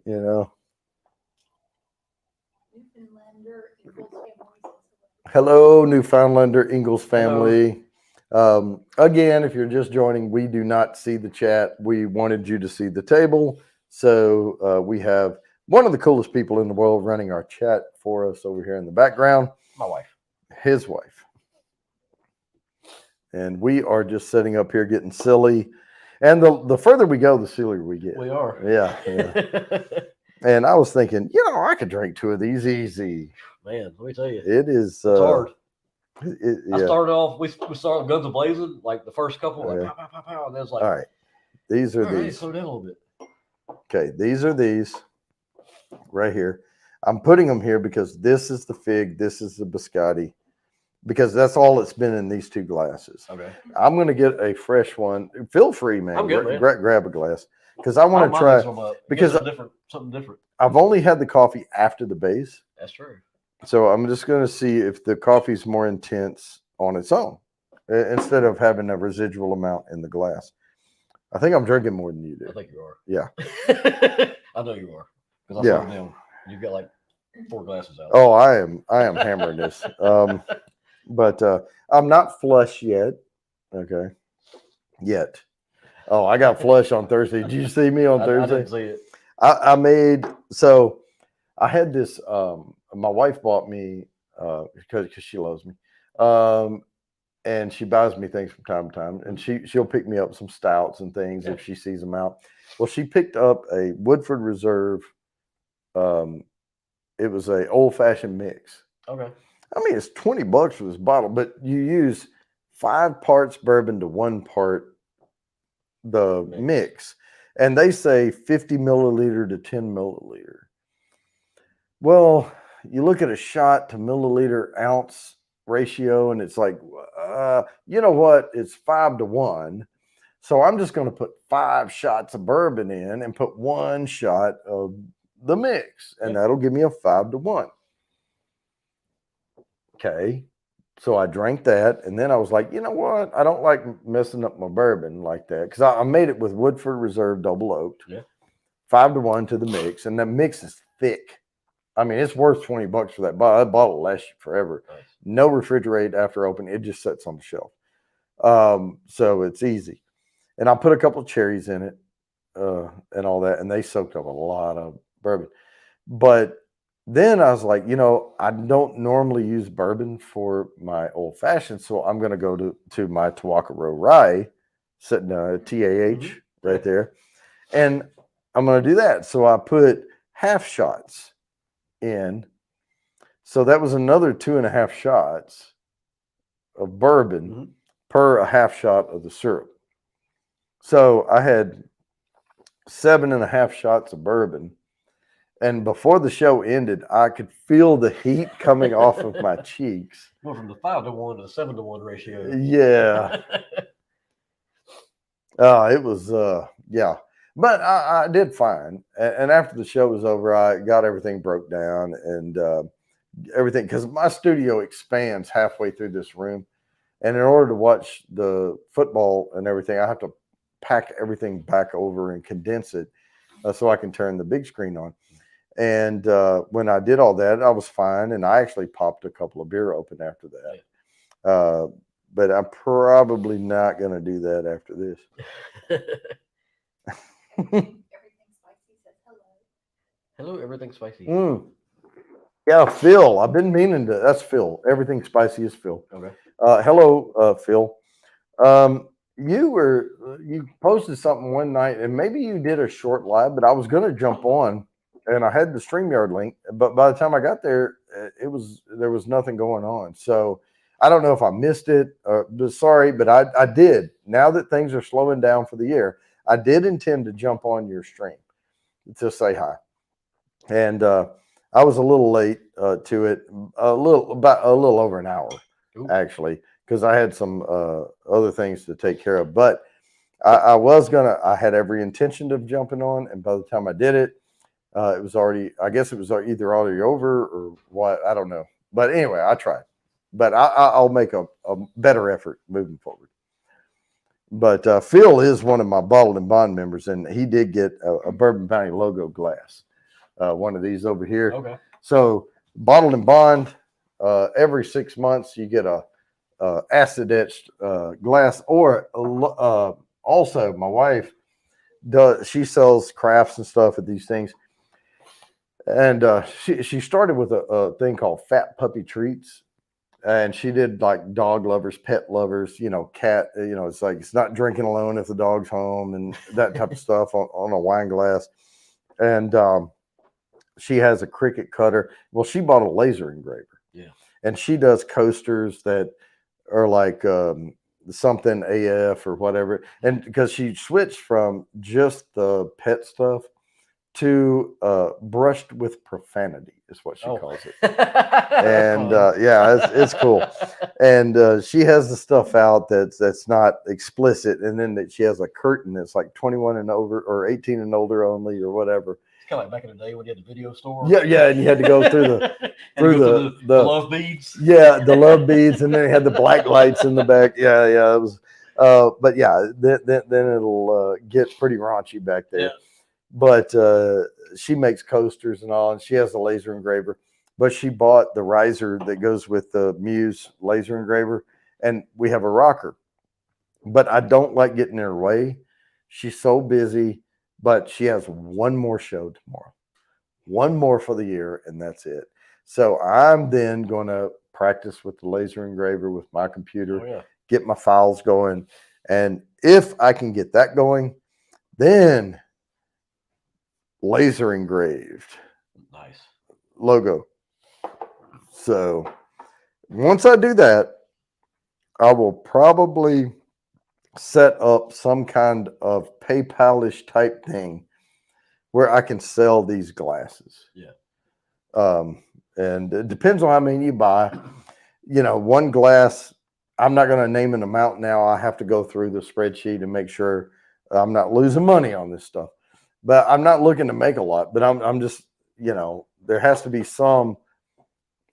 You know. Hello, Newfoundlander Ingalls family. Again, if you're just joining, we do not see the chat. We wanted you to see the table. So we have one of the coolest people in the world running our chat for us over here in the background.
My wife. His wife.
And we are just sitting up here getting silly. And the further we go, the sillier we get.
We are.
Yeah. And I was thinking, I could drink 2 of these easy.
Man, let me tell you.
It is.
It's hard.
Yeah.
I started off, we started Guns A-Blazing, like the first couple, like pow, pow, pow, pow, and then it's like.
All right. These are these.
Slow down a little bit.
Okay, these are these right here. I'm putting them here because this is the fig, this is the biscotti, because that's all it's been in these 2 glasses.
Okay.
I'm going to get a fresh one. Feel free, man.
I'm good, man.
Grab a glass because I want to try. Because
something different.
I've only had the coffee after the base.
That's true.
So I'm just going to see if the coffee's more intense on its own instead of having a residual amount in the glass. I think I'm drinking more than you do.
I think you are.
Yeah.
I know you are. Because I saw them. You've got like 4 glasses out.
Oh, I am hammering this. But I'm not flush yet. Okay. Yet. Oh, I got flush on Thursday. Did you see me on Thursday?
I didn't see it.
I made, so I had this, my wife bought me, because she loves me. And she buys me things from time to time, and she'll pick me up some stouts and things if she sees them out. Well, she picked up a Woodford Reserve. It was a old-fashioned mix.
Okay.
I mean, it's $20 for this bottle, but you use 5 parts bourbon to 1 part the mix. And they say 50 milliliter to 10 milliliter. Well, you look at a shot to milliliter ounce ratio, and it's like, you know what? It's 5 to 1. So I'm just going to put 5 shots of bourbon in and put 1 shot of the mix, and that'll give me a 5 to 1. Okay. So I drank that, and then I was like, you know what? I don't like messing up my bourbon like that, because I made it with Woodford Reserve double oaked.
Yeah.
5 to 1 to the mix, and the mix is thick. I mean, it's worth $20 for that bottle. That bottle lasts you forever. Nice. No refrigerate after opening. It just sits on the shelf. So it's easy. And I put a couple of cherries in it and all that, and they soaked up a lot of bourbon. But then I was like, I don't normally use bourbon for my old fashioned, so I'm going to go to my Tawakaro Rye, sitting TAH right there, and I'm going to do that. So I put half shots in, so that was another 2.5 shots of bourbon per a half shot of the syrup. So I had 7.5 shots of bourbon. And before the show ended, I could feel the heat coming off of my cheeks.
Well, from the 5 to 1 to the 7 to 1 ratio.
Yeah. It was, yeah. But I did fine. And after the show was over, I got everything broke down and everything. Because my studio expands halfway through this room. And in order to watch the football and everything, I have to pack everything back over and condense it so I can turn the big screen on. And when I did all that, I was fine. And I actually popped a couple of beer open after that. But I'm probably not going to do that after this.
Everything spicy says hello.
Hello, everything spicy.
Yeah, Phil. I've been meaning to. That's Phil. Everything spicy is Phil.
Okay.
Hello, Phil. You posted something one night, and maybe you did a short live, but I was going to jump on. And I had the StreamYard link, but by the time I got there, there was nothing going on. So I don't know if I missed it. But sorry, but I did. Now that things are slowing down for the year, I did intend to jump on your stream to say hi. And I was a little late to it, about a little over an hour, actually, because I had some other things to take care of. But I had every intention of jumping on, and by the time I did it, it was already, I guess it was either already over or what, I don't know. But anyway, I tried. But I'll make a better effort moving forward. But Phil is one of my Bottled and Bond members, and he did get a Bourbon Bounty logo glass, one of these over here.
Okay.
So Bottled and Bond, every 6 months you get a acid etched glass, or also my wife she sells crafts and stuff at these things, and she started with a thing called Fat Puppy Treats. And she did like dog lovers, pet lovers, cat, it's like, it's not drinking alone if the dog's home and that type of stuff on a wine glass. And she has a Cricut cutter. Well, she bought a laser engraver.
Yeah.
And she does coasters that are like something AF or whatever. And because she switched from just the pet stuff to brushed with profanity is what she calls it. And yeah, it's cool. And she has the stuff out that's not explicit, and then she has a curtain that's like 21 and over or 18 and older only or whatever.
It's kind of like back in the day when you had the video store.
Yeah, and you had to go through the
the love beads.
Yeah, the love beads, and then it had the black lights in the back. Yeah, it was. But yeah, then it'll get pretty raunchy back there. Yeah. But she makes coasters and all, and she has a laser engraver. But she bought the riser that goes with the Muse laser engraver, and we have a rocker. But I don't like getting in her way. She's so busy, but she has one more show tomorrow. One more for the year, and that's it. So I'm then going to practice with the laser engraver with my computer, get my files going. And if I can get that going, then laser engraved.
Nice.
Logo. So once I do that, I will probably set up some kind of PayPal-ish type thing where I can sell these glasses.
Yeah.
And it depends on how many you buy. One glass, I'm not going to name an amount now. I have to go through the spreadsheet and make sure I'm not losing money on this stuff. But I'm not looking to make a lot, but I'm just, there has to be some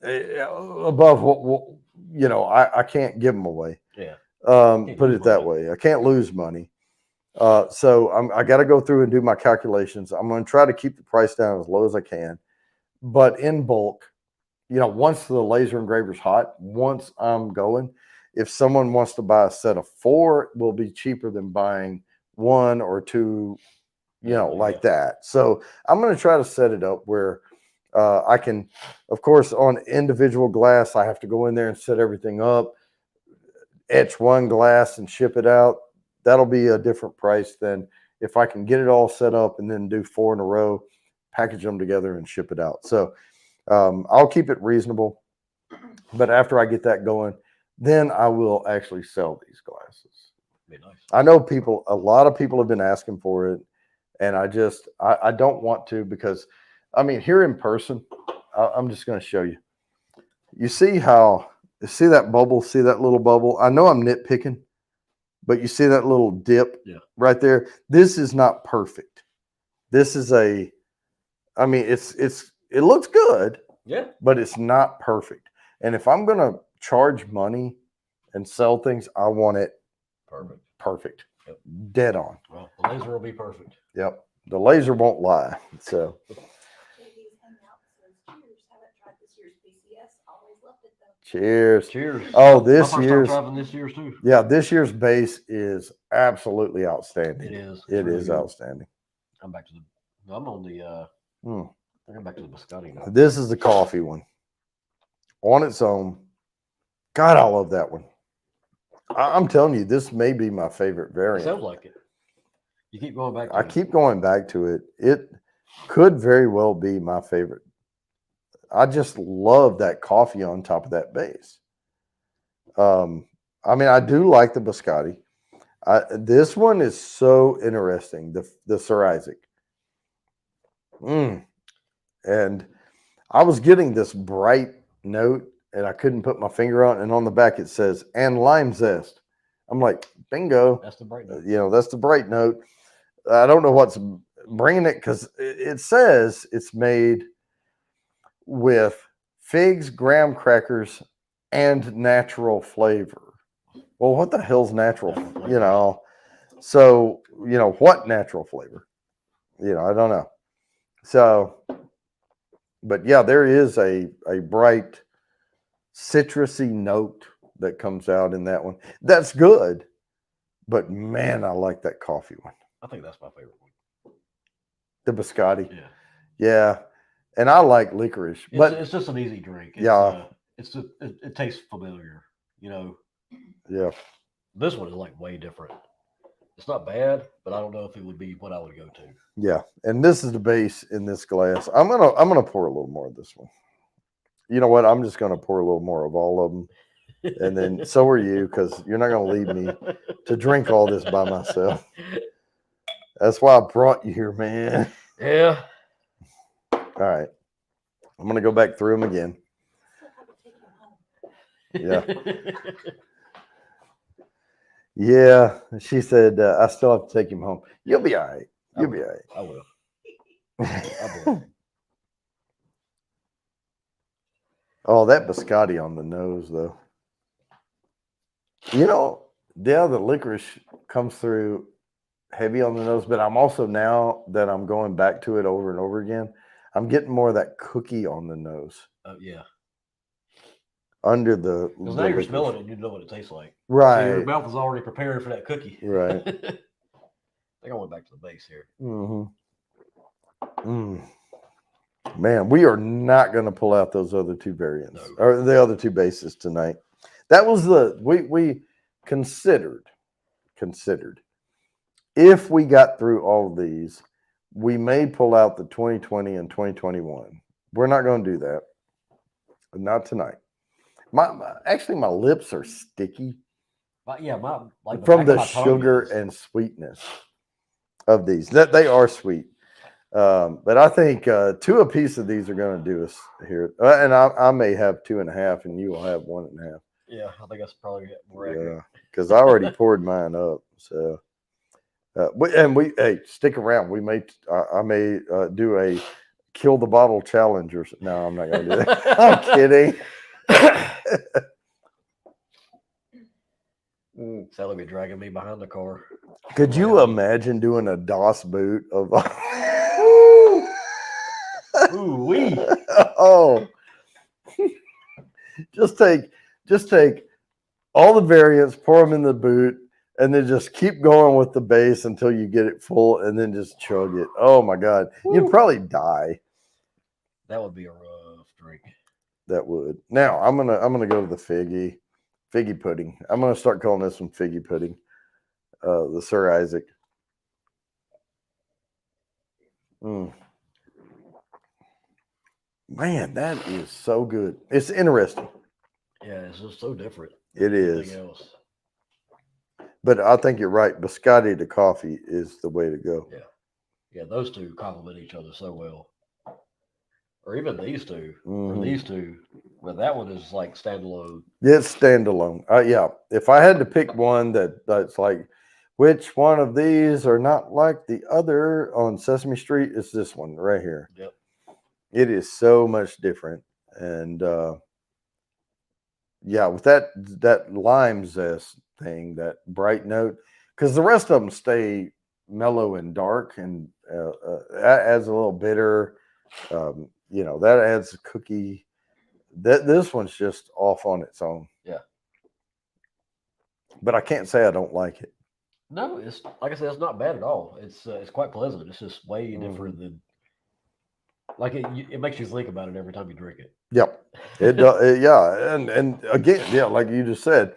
above what I can't give them away.
Yeah.
Put it that way. I can't lose money. So I got to go through and do my calculations. I'm going to try to keep the price down as low as I can, but in bulk, once the laser engraver's hot, once I'm going, if someone wants to buy a set of 4, it will be cheaper than buying 1 or 2, like that. So I'm going to try to set it up where I can, of course, on individual glass, I have to go in there and set everything up, etch one glass and ship it out. That'll be a different price than if I can get it all set up and then do 4 in a row, package them together and ship it out. So I'll keep it reasonable, but after I get that going, then I will actually sell these glasses.
Be nice.
I know a lot of people have been asking for it, and I don't want to, because here in person, I'm just going to show you. You see that bubble? See that little bubble? I know I'm nitpicking, but you see that little dip right there? This is not perfect. This is it looks good, but it's not perfect. And if I'm going to charge money and sell things, I want it perfect.
Yep.
Dead on.
Well, the laser will be perfect.
Yep. The laser won't lie. So. Cheers. Oh, this year's
too.
Yeah, this year's base is absolutely outstanding.
It is.
It is outstanding.
I'm back to I'm on the I'm back to the biscotti now.
This is the coffee one. On its own. God, I love that one. I'm telling you, this may be my favorite variant.
It sounds like it. You keep going back to
it. I keep going back to it. It could very well be my favorite. I just love that coffee on top of that base. I mean, I do like the biscotti. This one is so interesting. The Sir Isaac. And I was getting this bright note, and I couldn't put my finger on it. And on the back it says "and lime zest." I'm like, bingo.
That's the bright note.
That's the bright note. I don't know what's bringing it because it says it's made with figs, graham crackers, and natural flavor. Well, what the hell's natural? So what natural flavor? I don't know. So, but yeah, there is a bright citrusy note that comes out in that one. That's good. But man, I like that coffee one.
I think that's my favorite one.
The biscotti.
Yeah.
Yeah. And I like licorice. But
it's just an easy drink. It tastes familiar,
Yeah.
This one is like way different. It's not bad, but I don't know if it would be what I would go to.
Yeah. And this is the base in this glass. I'm gonna pour a little more of this one. You know what? I'm just gonna pour a little more of all of them. And then so are you, because you're not gonna leave me to drink all this by myself. That's why I brought you here, man.
Yeah.
All right. I'm gonna go back through them again. Yeah. Yeah. She said, I still have to take him home. You'll be all right. You'll be all right.
I will. I will.
Oh, that biscotti on the nose, though. The licorice comes through heavy on the nose, but I'm also, now that I'm going back to it over and over again, I'm getting more of that cookie on the nose.
Oh, yeah.
Under the.
Because now you're smelling it and you know what it tastes like.
Right.
So your mouth is already prepared for that cookie.
Right.
I think I went back to the base here.
Man, we are not going to pull out those other two variants
No.
or the other two bases tonight. That was we considered if we got through all of these, we may pull out the 2020 and 2021. We're not going to do that. Not tonight. My lips are sticky. From the sugar and sweetness of these. That they are sweet. But I think 2 apiece of these are going to do us here. And I may have 2.5 and you will have 1.5.
Yeah, I think that's probably more accurate.
Yeah, because I already poured mine up. So, hey, stick around. We may, I may do a kill the bottle challenge or something. No, I'm not going to do that. I'm kidding.
Sally be dragging me behind the car.
Could you imagine doing a DOS boot of?
Ooh wee!
Oh, just take all the variants, pour them in the boot, and then just keep going with the base until you get it full, and then just chug it. Oh my God, you'd probably die.
That would be a rough drink.
That would. Now I'm gonna go to the figgy pudding. I'm gonna start calling this one figgy pudding. The Sir Isaac. Man, that is so good. It's interesting.
Yeah, it's just so different.
It is. But I think you're right. Biscotti to coffee is the way to go.
Yeah, those two complement each other so well. Or even these two. Or these two. But that one is like standalone.
It's standalone. Yeah. If I had to pick one that's like, which one of these are not like the other on Sesame Street, it's this one right here.
Yep.
It is so much different. And yeah, with that lime zest thing, that bright note, because the rest of them stay mellow and dark, and that adds a little bitter. That adds a cookie. This one's just off on its own.
Yeah.
But I can't say I don't like it.
No, it's like I said, it's not bad at all. It's quite pleasant. It's just way different than. Like it makes you think about it every time you drink it.
Yep, it does. Yeah, and again, yeah, like you just said,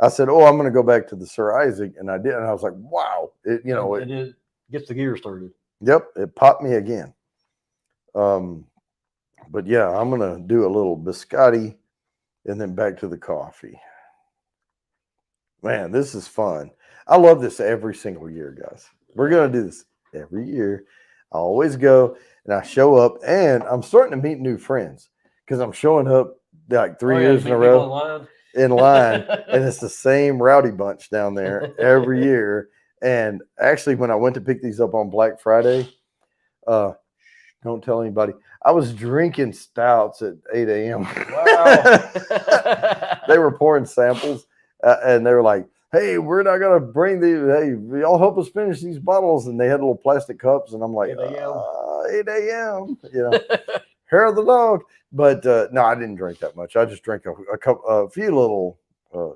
I said, "Oh, I'm going to go back to the Sir Isaac," and I did, and I was like, "Wow!" It
gets the gears started.
Yep, it popped me again. But yeah, I'm going to do a little biscotti, and then back to the coffee. Man, this is fun. I love this every single year, guys. We're going to do this every year. I always go and I show up, and I'm starting to meet new friends because I'm showing up like 3 years in a row in line, and it's the same rowdy bunch down there every year. And actually, when I went to pick these up on Black Friday, don't tell anybody, I was drinking stouts at 8 a.m.
Wow.
They were pouring samples, and they were like, hey, we're not going to bring these. Hey, y'all help us finish these bottles. And they had little plastic cups. And I'm like,
8 a.m.
8 a.m., hair of the dog. But no, I didn't drink that much. I just drank a few little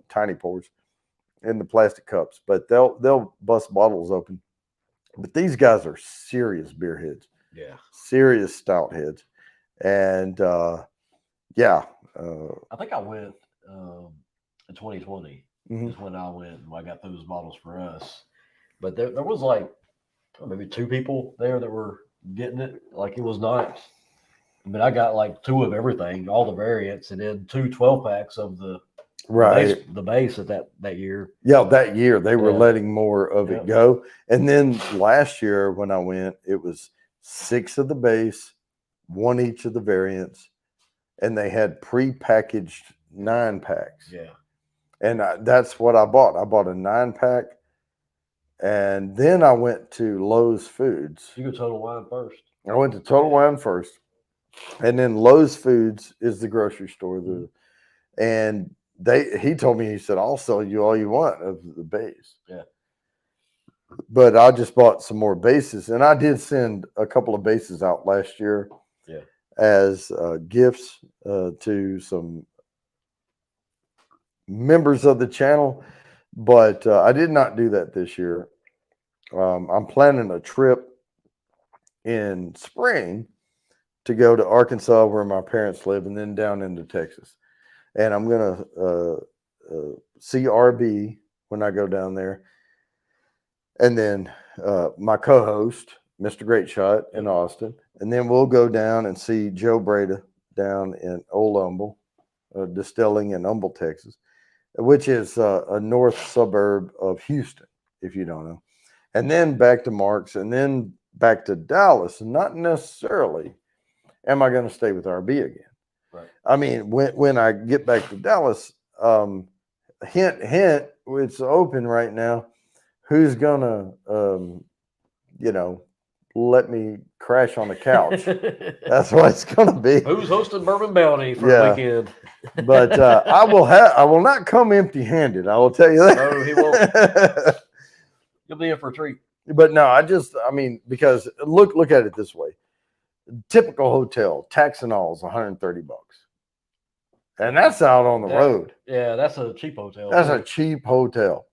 tiny pours in the plastic cups. But they'll bust bottles open. But these guys are serious beer heads.
Yeah.
Serious stout heads. And yeah.
I think I went in 2020 is when I went and I got those bottles for us. But there was like maybe 2 people there that were getting it. Like it was not. I mean, I got like 2 of everything, all the variants, and then 2 12-packs of the base at that year.
Yeah, that year they were letting more of it go. And then last year when I went, it was 6 of the base, 1 each of the variants, and they had pre-packaged 9-packs.
Yeah.
And that's what I bought. I bought a 9-pack, and then I went to Lowe's Foods.
You go Total Wine first.
I went to Total Wine first, and then Lowe's Foods is the grocery store. And he told me, he said, I'll sell you all you want of the base.
Yeah.
But I just bought some more bases, and I did send a couple of bases out last year as gifts to some members of the channel, but I did not do that this year. I'm planning a trip in spring to go to Arkansas where my parents live, and then down into Texas. And I'm going to see RB when I go down there. And then my co-host, Mr. Great Shot in Austin. And then we'll go down and see Joe Breda down in Old Humble, distilling in Humble, Texas, which is a north suburb of Houston, if you don't know. And then back to Marks, and then back to Dallas. And not necessarily am I going to stay with RB again.
Right.
I mean, when I get back to Dallas, hint, it's open right now. Who's gonna, let me crash on the couch? That's what it's gonna be.
Who's hosting Bourbon Bounty for the weekend?
But I will not come empty-handed. I will tell you that.
No, he won't. You'll be in for a treat.
But no, because look at it this way. Typical hotel, tax and all is $130. And that's out on the road.
Yeah, that's a cheap hotel.
That's a cheap hotel.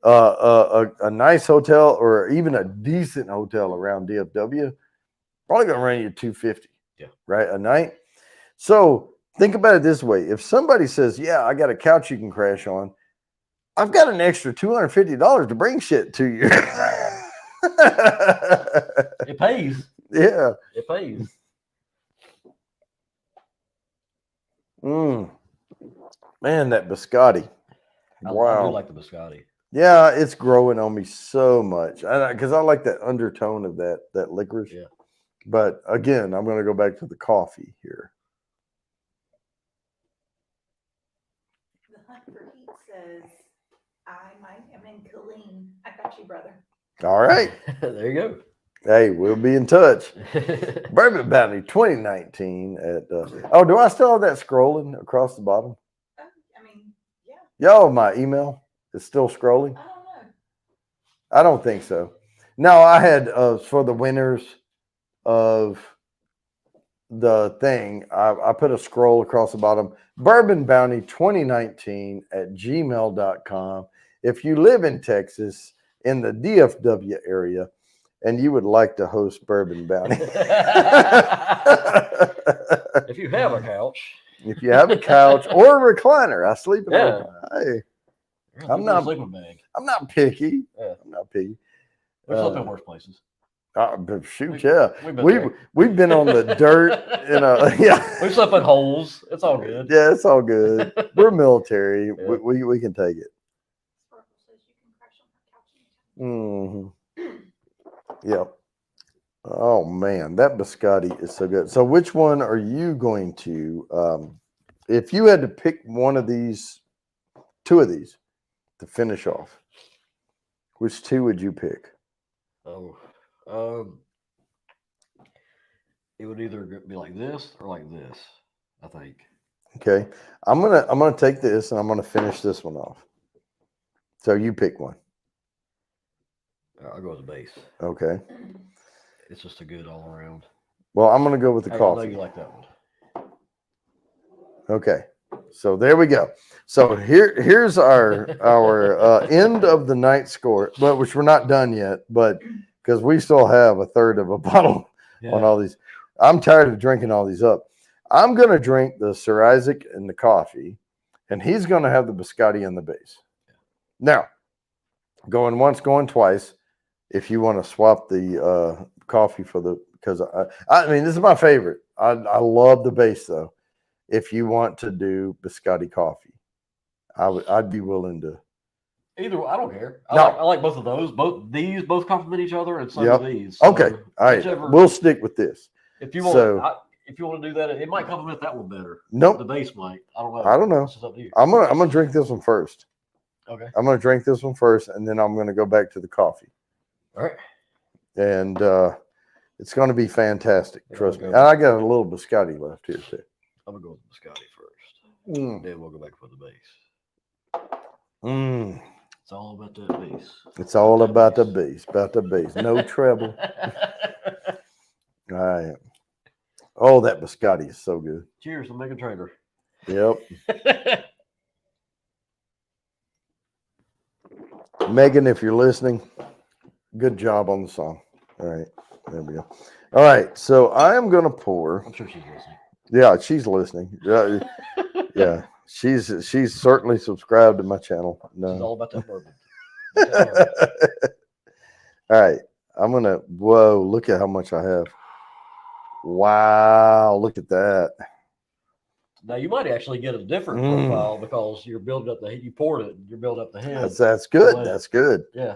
A nice hotel or even a decent hotel around DFW, probably gonna run you $250.
Yeah.
Right, a night. So think about it this way: if somebody says, "Yeah, I got a couch you can crash on," I've got an extra $250 to bring shit to you.
It pays.
Yeah,
it pays.
Man, that biscotti. Wow,
I do like the biscotti.
Yeah, it's growing on me so much because I like that undertone of that licorice.
Yeah.
But again, I'm going to go back to the coffee here.
The Hunt for Heat says, I'm in Killeen. I got you, brother.
All right.
There you go.
Hey, we'll be in touch. Bourbon Bounty 2019 at do I still have that scrolling across the bottom? Yo, my email is still scrolling.
I don't know.
I don't think so. No, I had for the winners of the thing, I put a scroll across the bottom. Bourbon Bounty 2019 at gmail.com. If you live in Texas in the DFW area and you would like to host Bourbon Bounty.
If you have a couch.
If you have a couch or a recliner, I sleep in a recliner. Hey, I'm not picky.
Yeah.
I'm not picky.
We've slept in worse places.
Shoot, we've been on the dirt.
We've slept in holes. It's all good.
Yeah, it's all good. We're military. Yeah. We can take it. Hmm. Yep. Oh man, that biscotti is so good. So which one are you going to if you had to pick one of these, two of these to finish off, which two would you pick?
Oh, it would either be like this or like this, I think.
Okay. I'm gonna take this and I'm gonna finish this one off. So you pick one.
I'll go with the base.
Okay.
It's just a good all around.
Well, I'm gonna go with the
Hey, I know
coffee.
you like that one.
Okay. So there we go. So here's our end of the night score, but which we're not done yet, but because we still have a third of a bottle on all these. I'm tired of drinking all these up. I'm gonna drink the Sir Isaac and the coffee, and he's gonna have the biscotti and the base. Now, going once, going twice. If you want to swap the coffee for the, because I mean this is my favorite. I love the base though. If you want to do biscotti coffee, I'd be willing to.
Either I don't care. I
No.
like both of those. Both complement each other, and so
Yep.
do these.
Okay,
So
all right.
whichever-
We'll stick with this.
If you want,
So-
if you want to do that, it might complement that one better.
Nope.
The base might. I don't know.
I don't know.
It's just up to you.
I'm gonna drink this one first.
Okay.
I'm gonna drink this one first, and then I'm gonna go back to the coffee.
All right.
And it's gonna be fantastic.
Yeah,
Trust me.
okay.
And I got a little biscotti left here too.
I'm gonna go with the biscotti first.
Mm.
Then we'll go back for the base.
Mm.
It's all about that base.
It's all about the base. About the base. No treble. All right. Oh, that biscotti is so good.
Cheers, I'm making trader.
Yep. Megan, if you're listening, good job on the song. All right. There we go. All right. So I am going to pour.
I'm sure she's listening.
Yeah, she's listening. Yeah. She's certainly subscribed to my channel.
It's
No.
all about that bourbon. That
All right. I'm going to, whoa, look at how much I have. Wow. Look at that.
Now you might actually get a different
Mm.
profile because you're building up you poured it, you're building up the head.
That's good.
Well,
That's good.
Yeah.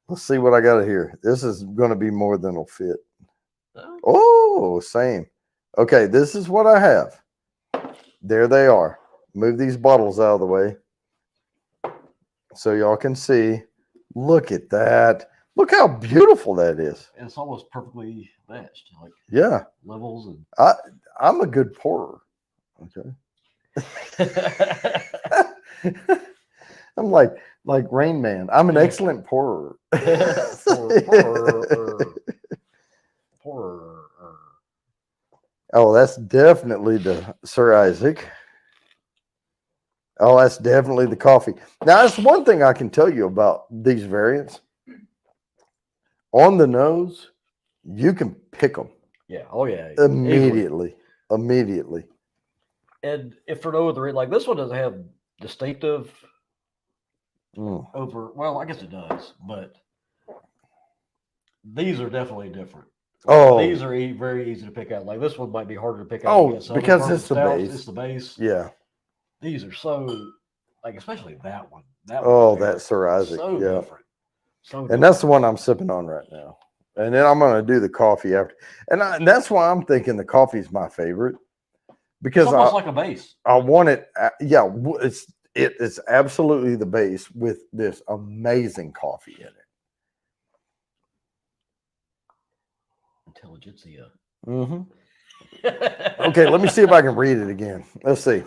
Let's see what I got here. This is going to be more than will fit.
Oh,
Oh, same. Okay, this is what I have. There they are. Move these bottles out of the way so y'all can see. Look at that. Look how beautiful that is.
and it's almost perfectly matched, like
Yeah,
levels and
I'm a good pourer. Okay. I'm like Rain Man. I'm an excellent pourer.
Pourer.
Oh, that's definitely the Sir Isaac. Oh, that's definitely the coffee. Now, that's one thing I can tell you about these variants. On the nose, you can pick them
Yeah. Oh yeah.
immediately. Immediately.
And if for no other reason, like this one doesn't have distinctive
Mm.
over. Well, I guess it does, but these are definitely different.
Oh,
These are very easy to pick out. Like this one might be harder to pick out.
Oh,
against other
because
bourbon
it's the
stouts.
base.
It's the base.
yeah.
These are so, like especially that one. That
Oh,
one there,
that's Sir Isaac.
so
Yeah.
different. So
And
different.
that's the one I'm sipping on right now. And then I'm going to do the coffee after. And that's why I'm thinking the coffee is my favorite. Because
It's almost like a base.
I want it. Yeah, it's absolutely the base with this amazing coffee in it.
Intelligentsia.
Mm-hmm. Okay, let me see if I can read it again. Let's see.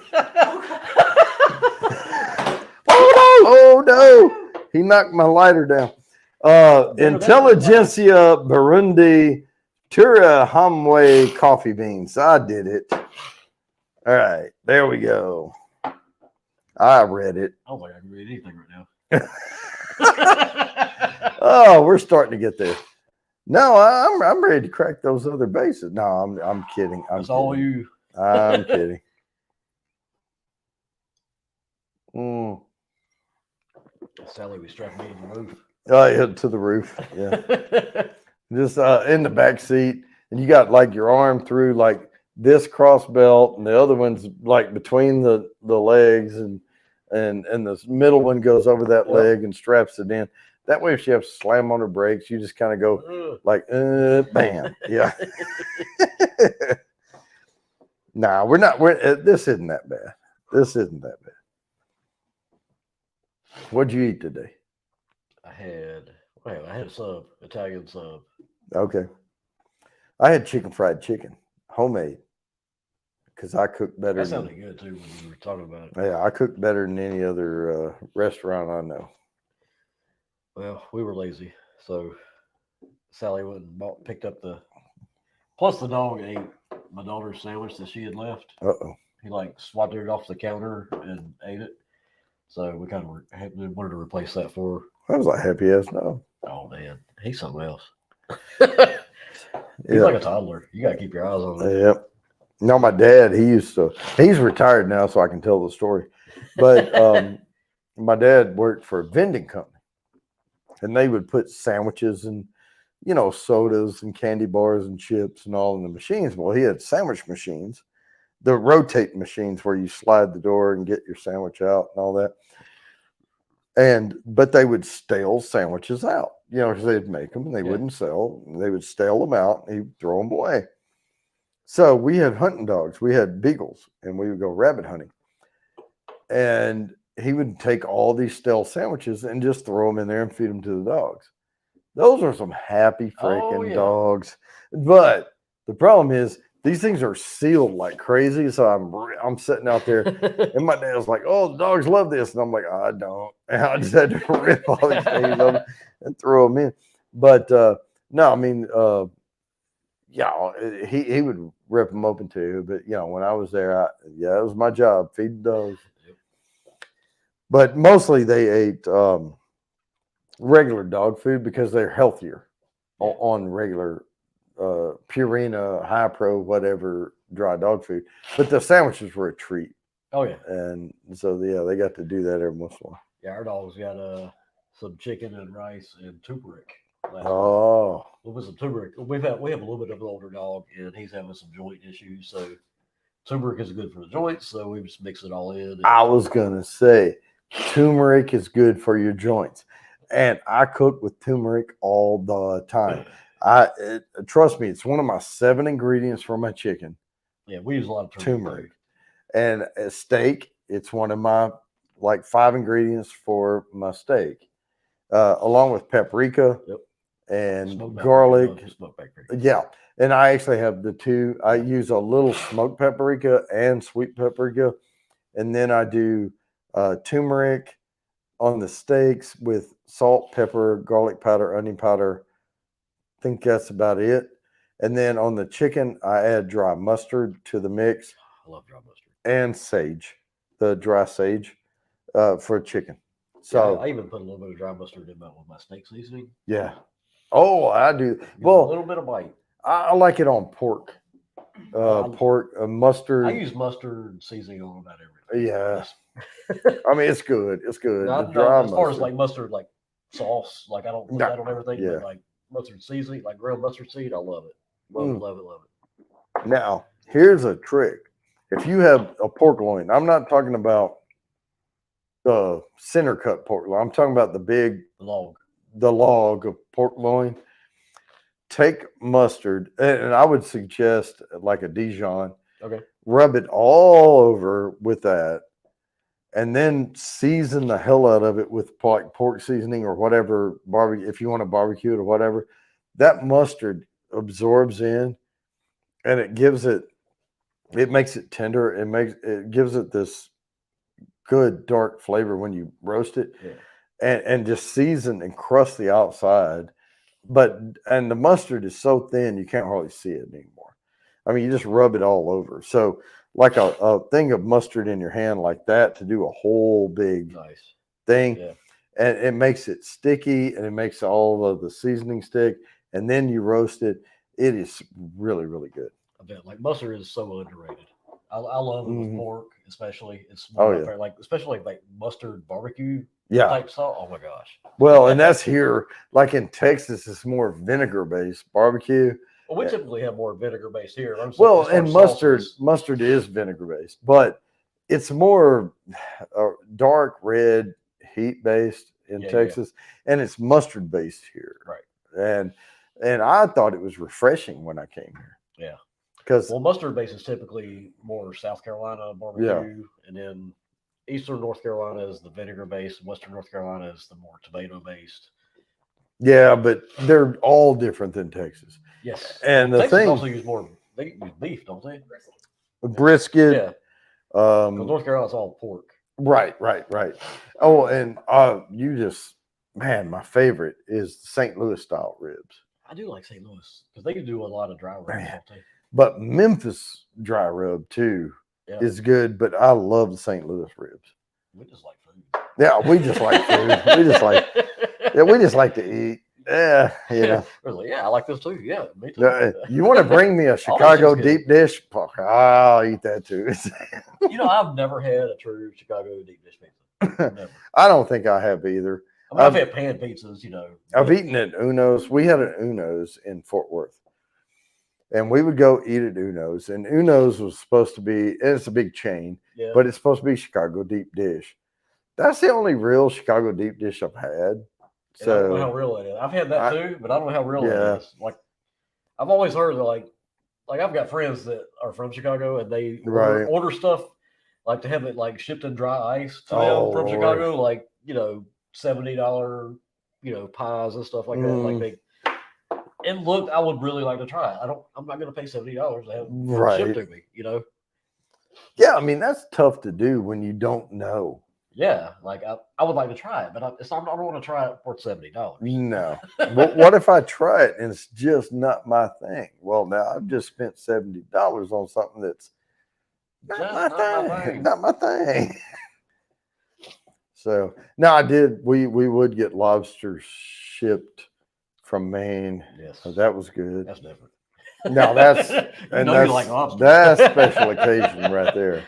Oh no! He knocked my lighter down. Intelligentsia Burundi Tura Hamwe coffee beans. I did it. All right, there we go. I read it.
I don't think I can read anything right now.
Oh, we're starting to get there. No, I'm ready to crack those other bases. No, I'm kidding.
That's all you.
I'm kidding. Mm.
Sally, we strapped me to the roof.
Yeah, to the roof. Yeah, just in the back seat, and you got like your arm through like this cross belt, and the other one's like between the legs, and the middle one goes over that
Yep.
leg and straps it in. That way, if you have to slam on her brakes, you just kind of go like, bam. Yeah. Nah, we're not. This isn't that bad. This isn't that bad. What'd you eat today?
I had a sub, Italian sub.
Okay. I had fried chicken, homemade, because I cook better.
That sounded good too when you were talking about it.
Yeah, I cook better than any other restaurant I know.
Well, we were lazy, so Sally went and picked up the. Plus, the dog ate my daughter's sandwich that she had left.
Uh-oh.
He like swatted it off the counter and ate it. So we kind of wanted to replace that for her.
That was like happy ass dog.
Oh man, he's something else.
He's
like a toddler. You gotta keep your eyes on him.
Yep. No, my dad, he's retired now, so I can tell the story. But my dad worked for a vending company, and they would put sandwiches and, sodas and candy bars and chips and all in the machines. Well, he had sandwich machines, the rotate machines where you slide the door and get your sandwich out and all that. But they would stale sandwiches out, because they'd make them and they wouldn't sell. They would stale them out and he'd throw them away. So we had hunting dogs. We had beagles, and we would go rabbit hunting. And he would take all these stale sandwiches and just throw them in there and feed them to the dogs. Those are some happy freaking dogs. But the problem is these things are sealed like crazy. So I'm sitting out there, and my dad was like, "Oh, the dogs love this," and I'm like, "I don't." And I just had to rip all these things of them and throw them in. But no, I mean. He would rip them open too. But, when I was there, it was my job, feed the dogs. But mostly they ate regular dog food because they're healthier on regular Purina, High Pro, whatever dry dog food. But the sandwiches were a treat.
Oh, yeah.
And so, they got to do that every once in a while.
Yeah, our dogs got some chicken and rice and turmeric.
Oh,
what was the turmeric? We have a little bit of an older dog, and he's having some joint issues. So turmeric is good for the joints. So we just mix it all in.
I was gonna say, turmeric is good for your joints, and I cook with turmeric all the time. Trust me, it's one of my 7 ingredients for my chicken.
Yeah, we use a lot of turmeric.
And a steak, it's one of my 5 ingredients for my steak, along with paprika.
Yep.
And
smoked
garlic.
Paprika.
Yeah. And I actually have the two. I use a little smoked paprika and sweet paprika. And then I do turmeric on the steaks with salt, pepper, garlic powder, onion powder. I think that's about it. And then on the chicken, I add dry mustard to the mix.
I love dry mustard. And
sage, the dry sage for chicken. So
I even put a little bit of dry mustard in with my steak seasoning.
Yeah. Oh, I do. Well,
a little bit of bite.
I like it on pork. Pork, mustard.
I use mustard seasoning on about everything.
Yeah. I mean, it's good. It's good.
As far as mustard, sauce, I don't put that on everything.
Yeah.
But mustard seasoning, ground mustard seed, I love it. Love it.
Now, here's a trick. If you have a pork loin, I'm not talking about the center cut pork loin. I'm talking about the log of pork loin. Take mustard, and I would suggest a Dijon.
Okay.
Rub it all over with that, and then season the hell out of it with pork seasoning or whatever barbecue. If you want to barbecue it or whatever, that mustard absorbs in, and it makes it tender. It gives it this good dark flavor when you roast it.
Yeah.
And just season and crust the outside. And the mustard is so thin, you can't hardly see it anymore. I mean, you just rub it all over. So like a thing of mustard in your hand like that to do a whole big thing.
Yeah.
And it makes it sticky, and it makes all of the seasoning stick. And then you roast it. It is really, really good.
I bet. Mustard is so underrated. I love it with pork, especially. It's especially mustard barbecue type salt. Oh my gosh.
Well, and that's here. In Texas, it's more vinegar based barbecue.
Well, we typically have more vinegar based here.
Well, and mustard is vinegar based, but it's more dark red heat based, in
Yeah,
Texas, and it's mustard based here.
Right.
And I thought it was refreshing when I came here.
Yeah.
Because
Well, mustard base is typically more South Carolina barbecue, and then Eastern North Carolina is the vinegar base, and Western North Carolina is the more tomato based.
yeah, but they're all different than Texas.
Yes.
And
Well,
the
Texas
thing,
also use more. They use beef, don't they?
brisket.
Yeah. Because
Um,
North Carolina's all pork.
right. Oh, and you just, man, my favorite is the St. Louis style ribs.
I do like St. Louis because they do a lot of dry rubs,
Man.
don't they?
But Memphis dry rub too
Yeah.
is good. But I love the St. Louis ribs.
We just like food.
Yeah, we just like food. we just like to eat. Yeah, you know.
Really, yeah, I like this too. Yeah, me too.
You want to bring me a Chicago deep dish? I'll eat that too.
I've never had a true Chicago deep dish pizza. Never.
I don't think I have either.
I mean, I've had pan pizzas,
I've eaten at Uno's. We had an Uno's in Fort Worth. And we would go eat at Uno's. And Uno's was supposed to be, it's a big chain,
yeah.
but it's supposed to be Chicago deep dish. That's the only real Chicago deep dish I've had.
So I don't know how real it is. I've had that too, but I don't know how real it is. Like, I've always heard that, like I've got friends that are from Chicago, and they order stuff like to have it like shipped in dry ice to them from Chicago, like $70 pies and stuff like that. Like I would really like to try it. I'm not going to pay $70 to have it shipped to me.
Yeah, I mean that's tough to do when you don't know.
Yeah, like I would like to try it, but I don't want to try it for $70.
No. But what if I try it and it's just not my thing? Well, now I've just spent $70 on something that's not my thing. So now we would get lobster shipped from Maine.
Yes,
so that was good.
That's different.
No, that's
you like lobster.
That's special occasion right there.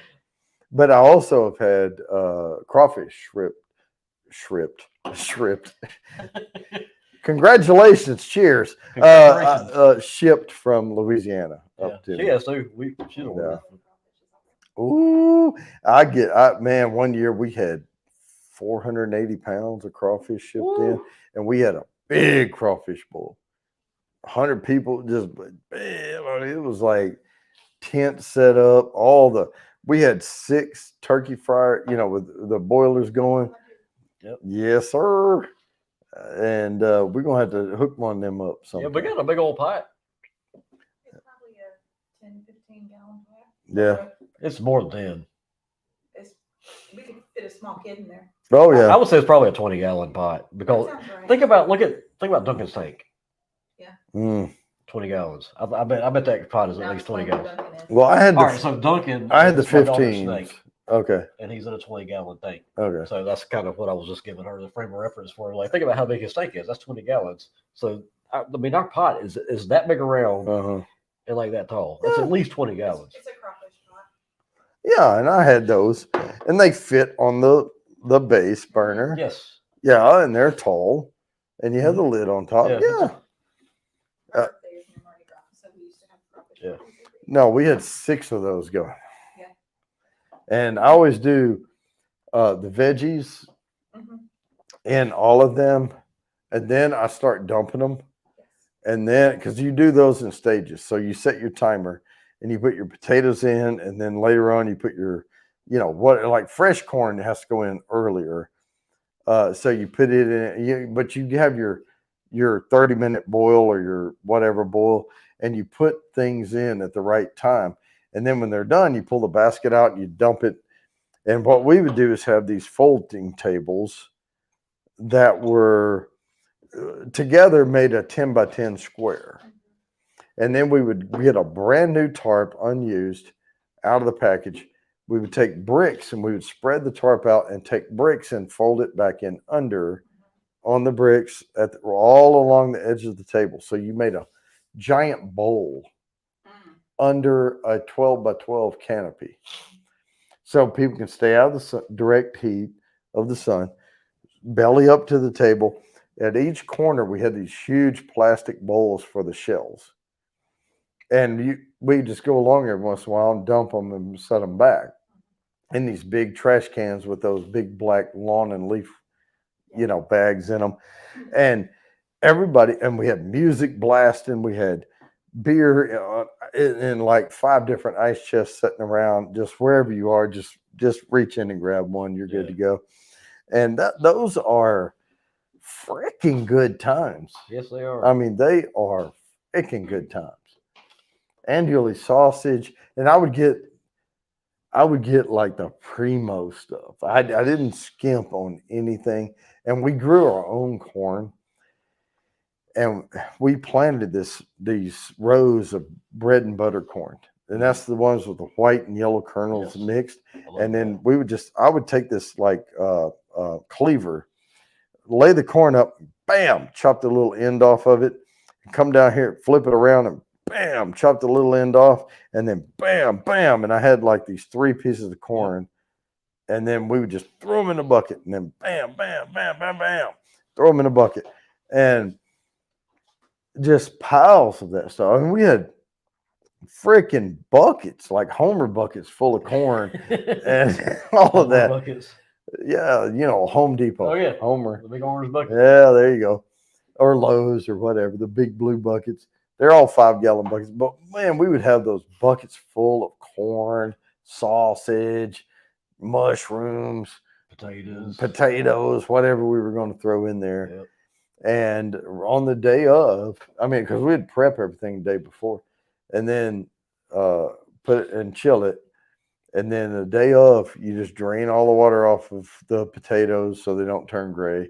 But I also have had crawfish shripped. Congratulations. Cheers. Shipped from Louisiana up to.
She has too. She's a winner.
Ooh, man, one year we had 480 pounds of crawfish shipped in, and we had a big crawfish bowl. 100 people, it was like tent set up, we had 6 turkey fryer, with the boilers going.
Yep.
Yes, sir. And we're gonna have to hook one of them up sometime.
Yeah, we got a big old pot.
It's probably a 10, 15 gallon pot.
Yeah.
It's more than 10.
We could fit a small kid in there.
Oh yeah.
I would say it's probably a 20-gallon pot because
right.
think about Duncan's tank.
Yeah.
20 gallons. I bet that pot is at least 20 gallons.
Well, I had
so Duncan.
I had the 15. Okay.
And he's in a 20-gallon tank.
Okay.
So that's kind of what I was just giving her the frame of reference for. Like, think about how big his tank is. That's 20 gallons. So I mean, our pot is that big around and like that tall. It's at least 20 gallons.
It's a crawfish pot.
Yeah, and I had those, and they fit on the base burner.
Yes.
Yeah, and they're tall, and you have the lid on top. Yeah.
Yeah.
No, we had 6 of those going.
Yeah.
And I always do the veggies in all of them, and then I start dumping them. And then, because you do those in stages, so you set your timer and you put your potatoes in, and then later on you put your, like fresh corn has to go in earlier. So you put it in, but you have your 30-minute boil or your whatever boil, and you put things in at the right time. And then when they're done, you pull the basket out and you dump it. And what we would do is have these folding tables that were together made a 10 by 10 square. And then we would get a brand new tarp, unused, out of the package. We would take bricks and we would spread the tarp out and take bricks and fold it back in under on the bricks all along the edge of the table. So you made a giant bowl under a 12 by 12 canopy. So people can stay out of the direct heat of the sun, belly up to the table. At each corner, we had these huge plastic bowls for the shells. And we just go along every once in a while and dump them and set them back in these big trash cans with those big black lawn and leaf bags in them, and everybody, and we had music blasting. We had beer in like 5 different ice chests sitting around. Just wherever you are, just reach in and grab one. You're good to go. And those are freaking good times.
Yes, they are.
I mean, they are freaking good times. Andouille sausage, and I would get like the primo stuff. I didn't skimp on anything, and we grew our own corn, and we planted these rows of bread and butter corn, and that's the ones with the white and yellow kernels mixed. And then I would take this like cleaver, lay the corn up, bam, chop the little end off of it, and come down here, flip it around, and bam, chop the little end off, and then bam, bam. And I had like these 3 pieces of corn, and then we would just throw them in a bucket, and then bam, bam, bam, bam, bam, throw them in a bucket, and just piles of that stuff. I mean, we had freaking buckets, like Homer buckets full of corn and all of that.
Buckets.
Yeah, Home Depot.
Oh, yeah.
Homer.
The big orange bucket.
Yeah, there you go. Or Lowe's or whatever, the big blue buckets. They're all 5-gallon buckets. But, man, we would have those buckets full of corn, sausage, mushrooms, potatoes, whatever we were going to throw in there.
Yep.
And on the day of, because we'd prep everything the day before and then put it and chill it. And then the day of, you just drain all the water off of the potatoes so they don't turn gray.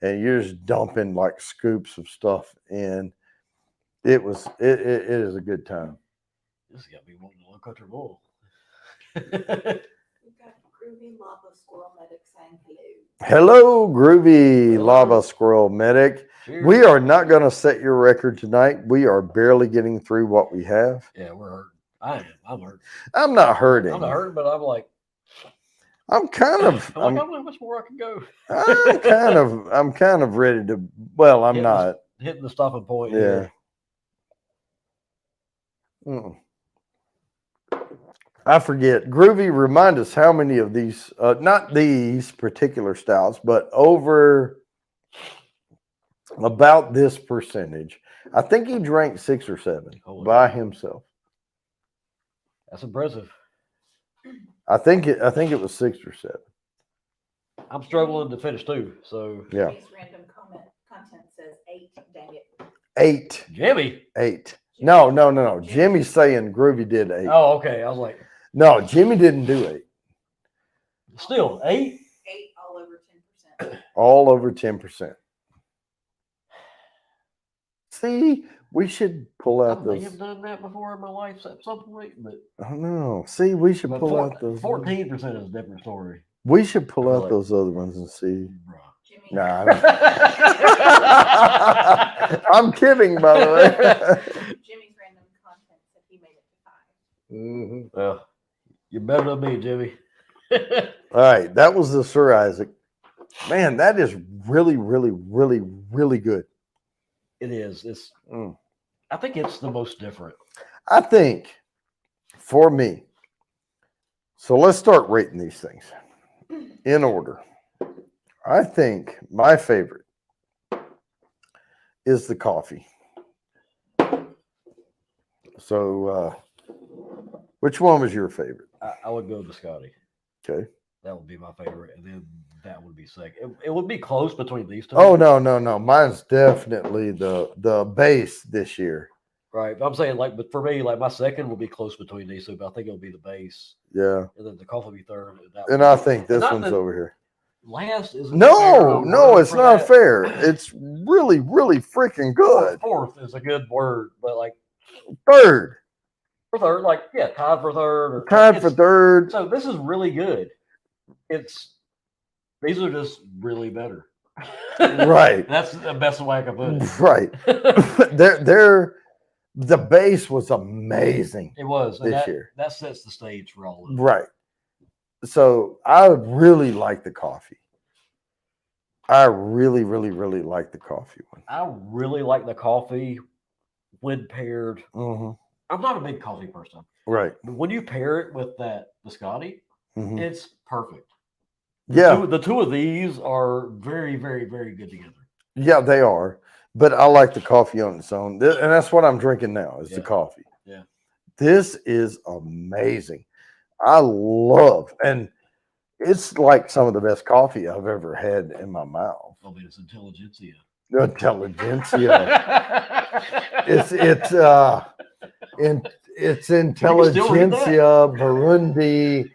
And you're just dumping like scoops of stuff in. It is a good time.
This got me wanting to look at your bowl.
We've got Groovy Lava Squirrel Medic saying hello.
Hello, Groovy Lava Squirrel Medic.
Cheers.
We are not going to set your record tonight. We are barely getting through what we have.
Yeah, we're hurting. I am. I'm hurting.
I'm not hurting.
I'm not hurting, but I'm like.
I'm kind of.
I don't know how much more I can go.
I'm kind of ready to. Well, I'm not
hitting the stopping point.
Yeah. I forget. Groovy, remind us how many of these, not these particular styles, but over about this percentage. I think he drank 6 or 7 by himself.
That's impressive.
I think it was 6 or 7.
I'm struggling to finish 2, so
yeah.
Jimmy's random content says 8. Dang it.
8.
Jimmy.
8. No. Jimmy's saying Groovy did 8.
Oh, okay. I was like,
no, Jimmy didn't do 8.
Still 8.
8 all over 10%.
All over 10%. See, we should pull out those.
I may have done that before in my life at some point, but
I don't know. See, we should pull out those.
14% is a different story.
We should pull out those other ones and see.
Jimmy.
Nah, I'm kidding, by the way.
Jimmy's random content said he made it to 5.
Mm-hmm.
Well, you're better than me, Jimmy.
All right, that was the Sir Isaac. Man, that is really, really, really, really good.
It is. It's. I think it's the most different.
I think, for me. So let's start rating these things in order. I think my favorite is the coffee. So, which one was your favorite?
I would go to Scotty.
Okay.
That would be my favorite, and then that would be second. It would be close between these 2.
Oh no! Mine's definitely the base this year.
Right, I'm saying but for me, my second will be close between these 2, but I think it'll be the base.
Yeah.
And then the coffee will be third.
And I think this one's over here.
Last is
no, it's not fair. It's really, really freaking good.
Fourth is a good word, but
third.
For third, tied for third.
Tied for third.
So this is really good. These are just really better.
Right.
That's the best way I can put it.
Right. The base was amazing.
It was
this year.
That sets the stage for all of it.
Right. So I really like the coffee. I really, really, really like the coffee one.
I really like the coffee when paired.
Mm-hmm.
I'm not a big coffee person.
Right.
But when you pair it with the Scotty,
mm-hmm.
it's perfect.
Yeah,
The two of these are very, very, very good together.
yeah, they are. But I like the coffee on its own, and that's what I'm drinking now. Is the
Yeah.
coffee.
Yeah.
This is amazing. I love, and it's like some of the best coffee I've ever had in my mouth.
I mean, it's intelligentsia.
Intelligentsia. it's it's
You can still read that.
intelligentsia Burundi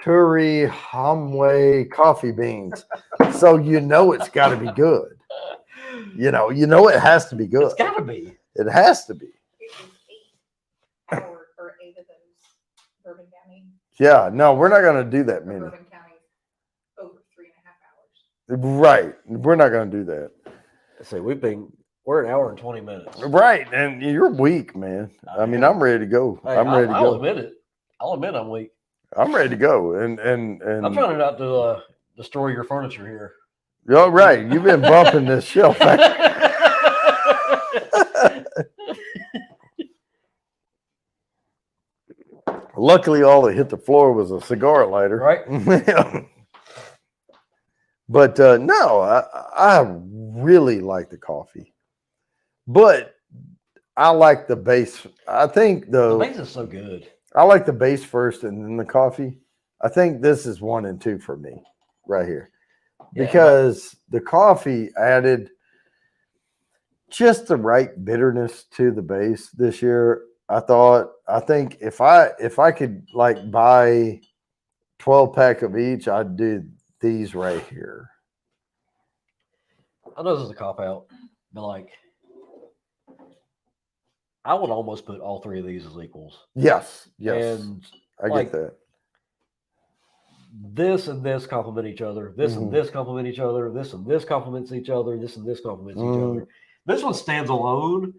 Turi Hamwe coffee beans. So it's got to be good. You know it has to be good.
It's got to be.
It has to be.
It was 8 hours or 8 of those Bourbon County.
Yeah, no, we're not going to do that many.
Bourbon County over 3.5 hours.
Right. We're not going to do that.
So we're an hour and 20 minutes.
Right. And you're weak, man. I mean, I'm ready to go.
Hey,
I'm ready to
I'll
go.
admit it. I'll admit I'm weak.
I'm ready to go. And
I'm trying not to destroy your furniture here.
Oh, right. You've been bumping this shelf. Luckily, all that hit the floor was a cigar lighter.
Right.
But no, I really like the coffee. But I like the base. I think
The base is so good.
I like the base first and then the coffee. I think this is 1 and 2 for me right here.
Yeah.
Because the coffee added just the right bitterness to the base this year. I think if I could like buy 12-pack of each, I'd do these right here.
I know this is a cop out, but like, I would almost put all 3 of these as equals.
Yes.
And
I get that.
This and this complement each other. This and this complement each other. This and this complements each other. This and this complements each other. This one stands alone,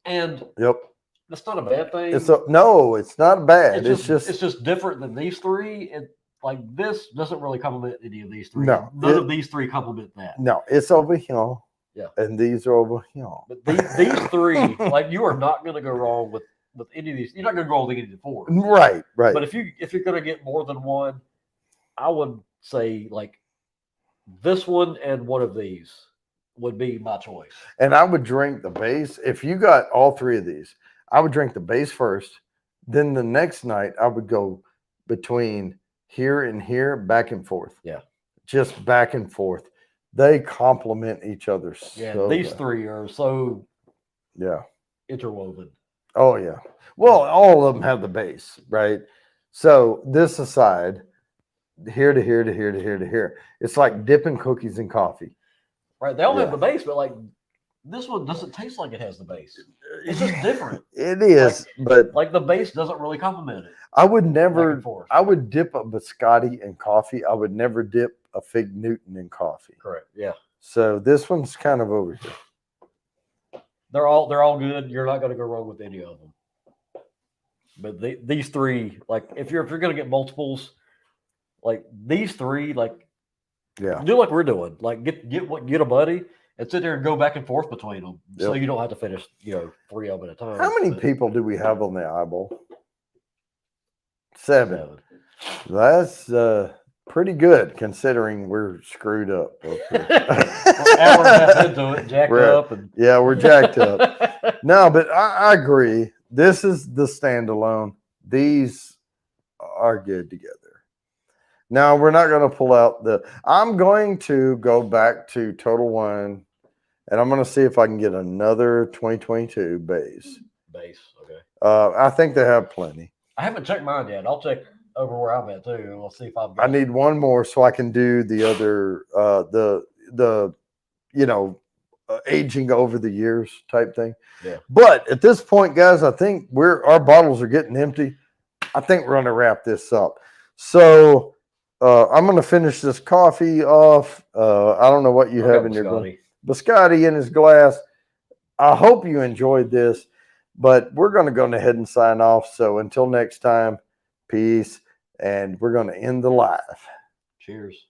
and that's not a bad thing.
No, it's not bad.
It's just different than these 3. And like this doesn't really complement any of these 3.
No,
none of these 3 complement that.
No, it's over here.
Yeah,
and these are over here.
But these 3, like you are not going to go wrong with any of these. You're not going to go wrong with any of the 4.
Right.
But if you're going to get more than one, I would say like this one and one of these would be my choice.
And I would drink the base. If you got all 3 of these, I would drink the base first. Then the next night, I would go between here and here, back and forth.
Yeah.
Just back and forth. They complement each other.
Yeah. These 3 are so interwoven.
Oh, yeah. Well, all of them have the base, right? So this aside, here to here to here to here to here. It's like dipping cookies in coffee.
Right. They all have the base, but like this one doesn't taste like it has the base. It's just different.
It is, but
like the base doesn't really complement it.
I would never. I would dip a biscotti in coffee. I would never dip a fig Newton in coffee.
Correct. Yeah.
So this one's kind of over here.
They're all good. You're not going to go wrong with any of them. But these 3, like if you're going to get multiples, like these 3, like do like we're doing, like get a buddy and sit there and go back and forth between them, so you don't have to finish 3 of them at a time.
How many people do we have on the eyeball? 7. That's pretty good considering we're screwed up.
We're hour and a half into it, jacked up, and
we're jacked up. No, but I agree. This is the standalone. These are good together. Now we're not going to pull out I'm going to go back to Total Wine, and I'm going to see if I can get another 2022 base.
Okay.
I think they have plenty.
I haven't checked mine yet. I'll check over where I'm at too. We'll see if I've
I need one more so I can do the other aging over the years type thing.
Yeah.
But at this point, guys, I think our bottles are getting empty. I think we're going to wrap this up. So I'm going to finish this coffee off. I don't know what you have in your glass. Biscotti in his glass. I hope you enjoyed this, but we're going to go ahead and sign off. So until next time, peace. And we're going to end the live.
Cheers.